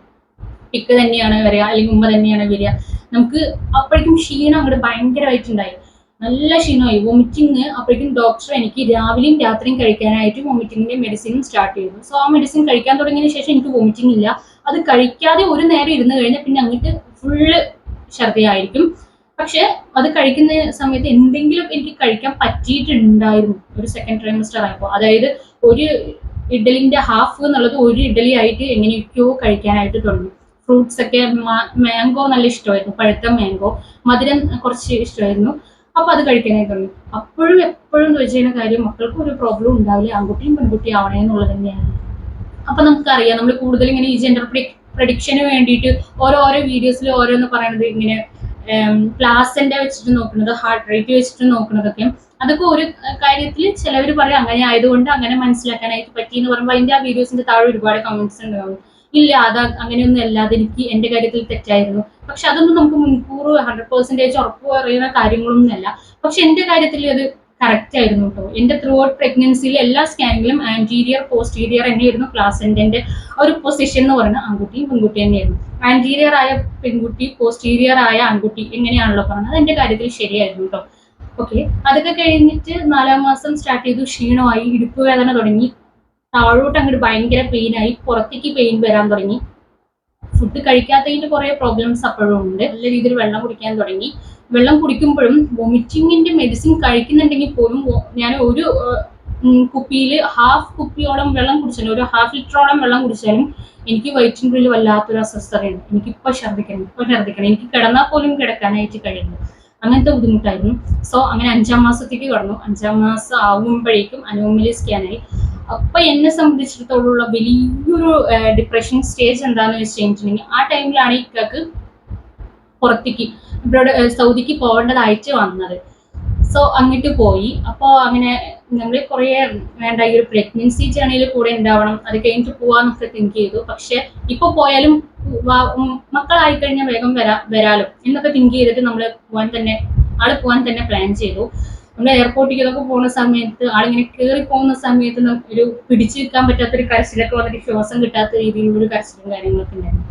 പിക്ക് തന്നെയാണ് വരിക, അല്ലെങ്കിൽ ഉമ്മ തന്നെയാണ് വരിക. നമുക്ക് അപ്പോഴേക്കും ക്ഷീണം അങ്ങോട്ട് ഭയങ്കരമായിട്ടുണ്ടായി, നല്ല ക്ഷീണമായി, വൊമിറ്റിങ്. അപ്പോഴേക്കും ഡോക്ടർ എനിക്ക് രാവിലെയും രാത്രിയും കഴിക്കാനായിട്ട് വൊമിറ്റിങ്ങിന്റെ മെഡിസിനും സ്റ്റാർട്ട് ചെയ്തു. സോ ആ മെഡിസിൻ കഴിക്കാൻ തുടങ്ങിയതിന് ശേഷം എനിക്ക് വൊമിറ്റിംഗ് ഇല്ല. അത് കഴിക്കാതെ ഒരു നേരം ഇരുന്ന് കഴിഞ്ഞാൽ പിന്നെ അങ്ങോട്ട് ഫുള്ള് ഛർദിയായിരിക്കും. പക്ഷെ അത് കഴിക്കുന്ന സമയത്ത് എന്തെങ്കിലും എനിക്ക് കഴിക്കാൻ പറ്റിയിട്ടുണ്ടായിരുന്നു ഒരു സെക്കൻഡ് ട്രൈമസ്റ്റർ ആയപ്പോൾ. അതായത് ഒരു ഇഡലിന്റെ ഹാഫ് എന്നുള്ളത് ഒരു ഇഡലി ആയിട്ട് എങ്ങനെയൊക്കെയോ കഴിക്കാനായിട്ട് തുടങ്ങി. ഫ്രൂട്ട്സ് ഒക്കെ, മാംഗോ നല്ല ഇഷ്ടമായിരുന്നു, പഴുത്ത മാംഗോ. മധുരം കുറച്ച് ഇഷ്ടമായിരുന്നു. അപ്പൊ അത് കഴിക്കാനായിട്ട് തുടങ്ങി. അപ്പോഴും എപ്പോഴും ചോദിച്ചിരുന്ന കാര്യം, മക്കൾക്ക് ഒരു പ്രോബ്ലം ഉണ്ടാവില്ല, ആൺകുട്ടിയും പെൺകുട്ടിയും ആവണേ എന്നുള്ളത് തന്നെയാണ്. അപ്പൊ നമുക്കറിയാം, നമ്മൾ കൂടുതൽ ഇങ്ങനെ ഈ ജെൻഡർ പ്രഡിക്ഷന് വേണ്ടിയിട്ട് ഓരോരോ വീഡിയോസിൽ ഓരോന്ന് പറയണത് ഇങ്ങനെ പ്ലാസെന്റ വെച്ചിട്ട് നോക്കുന്നത്, ഹാർട്ട് റേറ്റ് വെച്ചിട്ട് നോക്കുന്നതൊക്കെ, അതൊക്കെ ഒരു കാര്യത്തിൽ ചിലവർ പറയും അങ്ങനെ ആയതുകൊണ്ട് അങ്ങനെ മനസ്സിലാക്കാനായിട്ട് പറ്റി എന്ന് പറയുമ്പോൾ അതിന്റെ ആ വീഡിയോസിന്റെ താഴെ ഒരുപാട് കമന്റ്സ് ഉണ്ടാവും, ഇല്ല അത് അങ്ങനെയൊന്നും അല്ലാതെ എനിക്ക് എന്റെ കാര്യത്തിൽ തെറ്റായിരുന്നു. പക്ഷെ അതൊന്നും നമുക്ക് മുൻകൂർ 100% ഉറപ്പ് പറയുന്ന കാര്യങ്ങളൊന്നും അല്ല. പക്ഷെ എന്റെ കാര്യത്തിൽ അത് കറക്റ്റ് ആയിരുന്നു കേട്ടോ. എന്റെ ത്രൂ ഔട്ട് പ്രഗ്നൻസിയിൽ എല്ലാ സ്കാനിങ്ങിലും ആന്റീരിയർ പോസ്റ്റീരിയർ തന്നെയായിരുന്നു പ്ലാസെന്റന്റെ ഒരു പൊസിഷൻ എന്ന് പറയുന്നത്. ആൺകുട്ടിയും പെൺകുട്ടി തന്നെയായിരുന്നു. ആന്റീരിയർ ആയ പെൺകുട്ടി, പോസ്റ്റീരിയർ ആയ ആൺകുട്ടി, എങ്ങനെയാണല്ലോ പറഞ്ഞത്, അത് എന്റെ കാര്യത്തിൽ ശരിയായിരുന്നു കേട്ടോ. ഓക്കെ, അതൊക്കെ കഴിഞ്ഞിട്ട് 4ാം മാസം സ്റ്റാർട്ട് ചെയ്തു. ക്ഷീണമായി, ഇടുപ്പ് വേദന തുടങ്ങി, താഴോട്ട് അങ്ങോട്ട് ഭയങ്കര പെയിനായി, പുറത്തേക്ക് പെയിൻ വരാൻ തുടങ്ങി. ഫുഡ് കഴിക്കാത്തതിന്റെ കുറെ പ്രോബ്ലംസ് അപ്പോഴും ഉണ്ട്. നല്ല രീതിയിൽ വെള്ളം കുടിക്കാൻ തുടങ്ങി. വെള്ളം കുടിക്കുമ്പോഴും വൊമിറ്റിങ്ങിന്റെ മെഡിസിൻ കഴിക്കുന്നുണ്ടെങ്കിൽ പോലും ഞാൻ ഒരു കുപ്പിയിൽ ഹാഫ് കുപ്പിയോളം വെള്ളം കുടിച്ചാലും, ഒരു ഹാഫ് ലിറ്ററോളം വെള്ളം കുടിച്ചാലും എനിക്ക് വയറ്റിനുള്ളിൽ വല്ലാത്തൊരു അസ്വസ്ഥതയുണ്ട്. എനിക്കിപ്പോൾ ഛർദ്ദിക്കണം, എനിക്ക് കിടന്നാൽ പോലും കിടക്കാനായിട്ട് കഴിയുന്നു. അങ്ങനത്തെ ബുദ്ധിമുട്ടായിരുന്നു. സോ അങ്ങനെ 5ാം മാസത്തേക്ക് കടന്നു. 5ാം മാസം ആകുമ്പോഴേക്കും അനോമലി സ്കാനായി. അപ്പൊ എന്നെ സംബന്ധിച്ചിടത്തോളം വലിയൊരു ഡിപ്രഷൻ സ്റ്റേജ് എന്താണെന്ന് വെച്ച് കഴിഞ്ഞിട്ടുണ്ടെങ്കിൽ, ആ ടൈമിലാണ് ഇക്കാക്ക് പുറത്തേക്ക് ഇവിടെ സൗദിക്ക് പോകേണ്ടതായിട്ട് വന്നത്. സോ അങ്ങോട്ട് പോയി. അപ്പോൾ അങ്ങനെ നമ്മൾ കുറേ വേണ്ട ഈ ഒരു പ്രഗ്നൻസി ജേണിയിൽ കൂടെ ഉണ്ടാവണം, അത് കഴിഞ്ഞിട്ട് പോവാന്നൊക്കെ തിങ്ക് ചെയ്തു. പക്ഷെ ഇപ്പൊ പോയാലും മക്കളായി കഴിഞ്ഞാൽ വേഗം വരാലോ എന്നൊക്കെ തിങ്ക് ചെയ്തിട്ട് ആള് പോകാൻ തന്നെ പ്ലാൻ ചെയ്തു. നമ്മൾ എയർപോർട്ടിലേക്കൊക്കെ പോകുന്ന സമയത്ത് ആളിങ്ങനെ കയറി പോകുന്ന സമയത്ത് ഒരു പിടിച്ചു നിൽക്കാൻ പറ്റാത്തൊരു കരച്ചിലൊക്കെ വന്നിട്ട് ശ്വാസം കിട്ടാത്ത രീതിയിലുള്ള ഒരു കരച്ചിലും കാര്യങ്ങളൊക്കെ ഉണ്ടായിരുന്നു.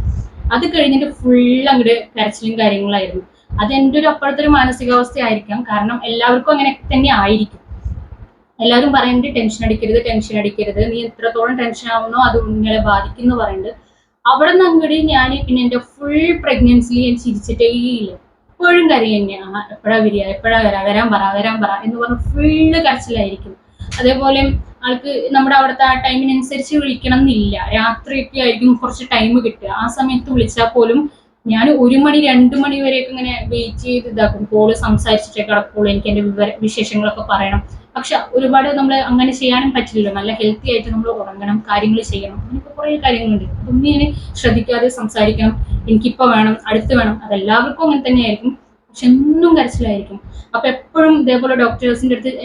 അത് കഴിഞ്ഞിട്ട് ഫുൾ അങ്ങോട്ട് കരച്ചിലും കാര്യങ്ങളായിരുന്നു. അത് എൻ്റെ ഒരു അപ്പോഴത്തെ ഒരു മാനസികാവസ്ഥ ആയിരിക്കാം. കാരണം എല്ലാവർക്കും അങ്ങനെ തന്നെ ആയിരിക്കും. എല്ലാവരും പറയുന്നത് ടെൻഷൻ അടിക്കരുത്, നീ എത്രത്തോളം ടെൻഷൻ ആവുന്നോ അത് നിങ്ങളെ ബാധിക്കും എന്ന് പറയുന്നത്. അവിടെ നിന്ന് അങ്ങോട്ട് ഞാൻ പിന്നെ എൻ്റെ ഫുൾ പ്രഗ്നൻസി ഞാൻ ചിരിച്ചിട്ടേ ഇല്ല. എപ്പോഴും കരയും തന്നെയാണ്. എപ്പോഴാ വരാൻ പറ എന്ന് പറഞ്ഞ് ഫുള്ള് കരച്ചിലായിരിക്കും. അതേപോലെ ആൾക്ക് നമ്മുടെ അവിടുത്തെ ആ ടൈമിനനുസരിച്ച് വിളിക്കണം എന്നില്ല. രാത്രിയൊക്കെ ആയിരിക്കും കുറച്ച് ടൈം കിട്ടുക. ആ സമയത്ത് വിളിച്ചാൽ പോലും ഞാൻ 1 മണി 2 മണി വരെയൊക്കെ ഇങ്ങനെ വെയിറ്റ് ചെയ്ത് ഇതാക്കും. കോള് സംസാരിച്ചിട്ടേ കിടക്കുള്ളൂ, എനിക്ക് എൻ്റെ വിശേഷങ്ങളൊക്കെ പറയണം. പക്ഷെ ഒരുപാട് നമ്മൾ അങ്ങനെ ചെയ്യാനും പറ്റില്ലല്ലോ. നല്ല ഹെൽത്തി ആയിട്ട് നമ്മൾ ഉറങ്ങണം, കാര്യങ്ങൾ ചെയ്യണം, അങ്ങനെയൊക്കെ കുറേ കാര്യങ്ങളുണ്ട്. അതൊന്നും ഞാൻ ശ്രദ്ധിക്കാതെ സംസാരിക്കണം, എനിക്കിപ്പോൾ വേണം, അടുത്ത് വേണം, അതെല്ലാവർക്കും അങ്ങനെ തന്നെയായിരിക്കും. പക്ഷെ എന്നും കരച്ചിലായിരിക്കും. അപ്പൊ എപ്പോഴും ഇതേപോലെ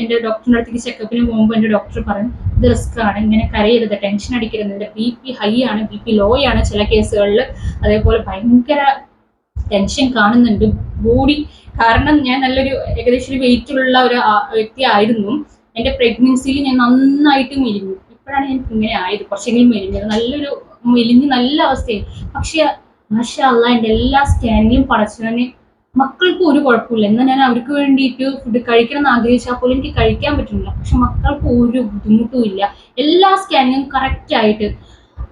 എന്റെ ഡോക്ടറിന്റെ അടുത്തേക്ക് ചെക്കപ്പിന് പോകുമ്പോൾ എന്റെ ഡോക്ടർ പറയും, ഇത് റിസ്ക് ആണ്, ഇങ്ങനെ കരയരുത്, ടെൻഷൻ അടിക്കരുത്, എന്റെ BP ഹൈ ആണ്, BP ലോ ആണ് ചില കേസുകളിൽ. അതേപോലെ ഭയങ്കര ടെൻഷൻ കാണുന്നുണ്ട് ബോഡി. കാരണം ഞാൻ നല്ലൊരു ഏകദേശം വെയിറ്റ് ഉള്ള ഒരു വ്യക്തി ആയിരുന്നു. എന്റെ പ്രഗ്നൻസിയിൽ ഞാൻ നന്നായിട്ട് മെലിഞ്ഞു. ഇപ്പോഴാണ് എനിക്ക് ഇങ്ങനെ ആയത്, കുറച്ചെങ്കിലും മെലിഞ്ഞത്, മെലിഞ്ഞ് നല്ല അവസ്ഥയായി. പക്ഷെ മാഷാ അല്ലാഹ് എന്റെ എല്ലാ സ്കാനിങ്ങിലും പടച്ചവന് മക്കൾക്ക് ഒരു കുഴപ്പമില്ല. എന്നാൽ ഞാൻ അവർക്ക് വേണ്ടിയിട്ട് ഫുഡ് കഴിക്കണം എന്ന് ആഗ്രഹിച്ചാൽ പോലും എനിക്ക് കഴിക്കാൻ പറ്റുന്നില്ല. പക്ഷെ മക്കൾക്ക് ഒരു ബുദ്ധിമുട്ടും ഇല്ല, എല്ലാ സ്കാനിങ്ങും കറക്റ്റ് ആയിട്ട്.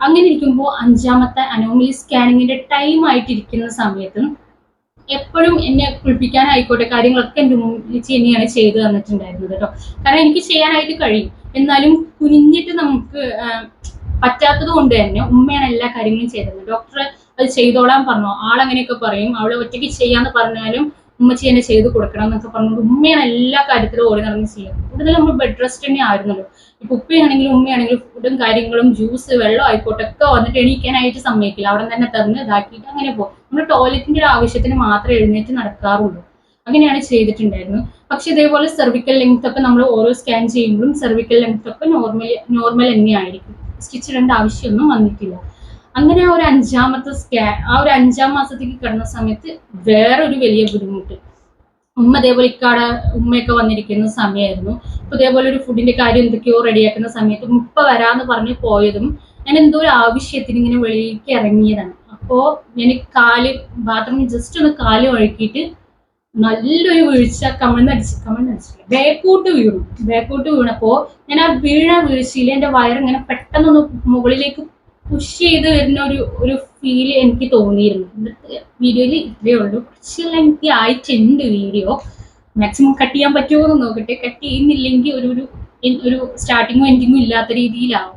അങ്ങനെ ഇരിക്കുമ്പോൾ 5ാമത്തെ അനോമലി സ്കാനിങ്ങിന്റെ ടൈം ആയിട്ടിരിക്കുന്ന സമയത്ത് എപ്പോഴും എന്നെ കുളിപ്പിക്കാനായിക്കോട്ടെ കാര്യങ്ങളൊക്കെ എൻ്റെ ഉമ്മച്ചി തന്നെയാണ് ചെയ്തു തന്നിട്ടുണ്ടായിരുന്നത് കേട്ടോ. കാരണം എനിക്ക് ചെയ്യാനായിട്ട് കഴിയും, എന്നാലും കുനിഞ്ഞിട്ട് നമുക്ക് പറ്റാത്തത് കൊണ്ട് തന്നെ ഉമ്മയാണ് എല്ലാ കാര്യങ്ങളും ചെയ്തത്. ഡോക്ടർ അത് ചെയ്തോളാൻ പറഞ്ഞു. ആളങ്ങനെയൊക്കെ പറയും, അവളെ ഒറ്റയ്ക്ക് ചെയ്യാന്ന് പറഞ്ഞാലും ഉമ്മച്ചി തന്നെ ചെയ്ത് കൊടുക്കണം എന്നൊക്കെ പറഞ്ഞുകൊണ്ട് ഉമ്മയാണ് എല്ലാ കാര്യത്തിലും ഓടി നടന്ന് ചെയ്യും. കൂടുതൽ നമ്മൾ ബെഡ് റെസ്റ്റ് തന്നെ ആയിരുന്നല്ലോ. ഇപ്പൊ ഉപ്പയാണെങ്കിലും ഉമ്മയാണെങ്കിലും ഫുഡും കാര്യങ്ങളും ജ്യൂസ് വെള്ളം ആയിക്കോട്ടെ ഒക്കെ വന്നിട്ട് എണീക്കാനായിട്ട് സമ്മതിക്കില്ല. അവിടെ തന്നെ തന്ന് ഇതാക്കിയിട്ട് അങ്ങനെ പോകും. നമ്മൾ ടോയ്ലറ്റിന്റെ ഒരു ആവശ്യത്തിന് മാത്രമേ എഴുന്നേറ്റ് നടക്കാറുള്ളൂ. അങ്ങനെയാണ് ചെയ്തിട്ടുണ്ടായിരുന്നത്. പക്ഷെ ഇതേപോലെ സെർവിക്കൽ ലെങ്ത് ഒക്കെ നമ്മൾ ഓരോ സ്കാൻ ചെയ്യുമ്പോഴും സെർവിക്കൽ ലെങ്ത് ഒക്കെ നോർമൽ തന്നെയായിരിക്കും. സ്റ്റിച്ച് ഇടേണ്ട ആവശ്യമൊന്നും വന്നിട്ടില്ല. അങ്ങനെ ആ ഒരു 5-ാം മാസത്തേക്ക് കിടന്ന സമയത്ത് വേറൊരു വലിയ ബുദ്ധിമുട്ട്. ഉമ്മയൊക്കെ വന്നിരിക്കുന്ന സമയമായിരുന്നു. അപ്പൊ ഇതേപോലെ ഒരു ഫുഡിന്റെ കാര്യം എന്തൊക്കെയോ റെഡിയാക്കുന്ന സമയത്ത് ഉപ്പ വരാന്ന് പറഞ്ഞ് പോയതും ഞാൻ എന്തോ ഒരു ആവശ്യത്തിന് ഇങ്ങനെ വെളിയിലേക്ക് ഇറങ്ങിയതാണ്. അപ്പോ ഞാൻ ബാത്റൂമിൽ ജസ്റ്റ് ഒന്ന് കാല് വഴുക്കിയിട്ട് നല്ലൊരു വീഴ്ച കമിഴ്ന്നടിച്ചില്ല, ബേക്കോട്ട് വീണപ്പോ ഞാൻ ആ വീഴ്ചയിൽ എന്റെ വയറിങ്ങനെ പെട്ടെന്നൊന്ന് മുകളിലേക്ക് പുഷ് ചെയ്ത് വരുന്ന ഒരു ഫീല് എനിക്ക് തോന്നിയിരുന്നു. വീഡിയോയിൽ ഇത്രയേ ഉള്ളൂ. കുറച്ചെല്ലാം എനിക്ക് ആയിട്ടുണ്ട് വീഡിയോ. മാക്സിമം കട്ട് ചെയ്യാൻ പറ്റുമോ എന്ന് നോക്കട്ടെ. കട്ട് ചെയ്യുന്നില്ലെങ്കിൽ ഒരു സ്റ്റാർട്ടിങ്ങും എൻഡിങ്ങും ഇല്ലാത്ത രീതിയിലാവും.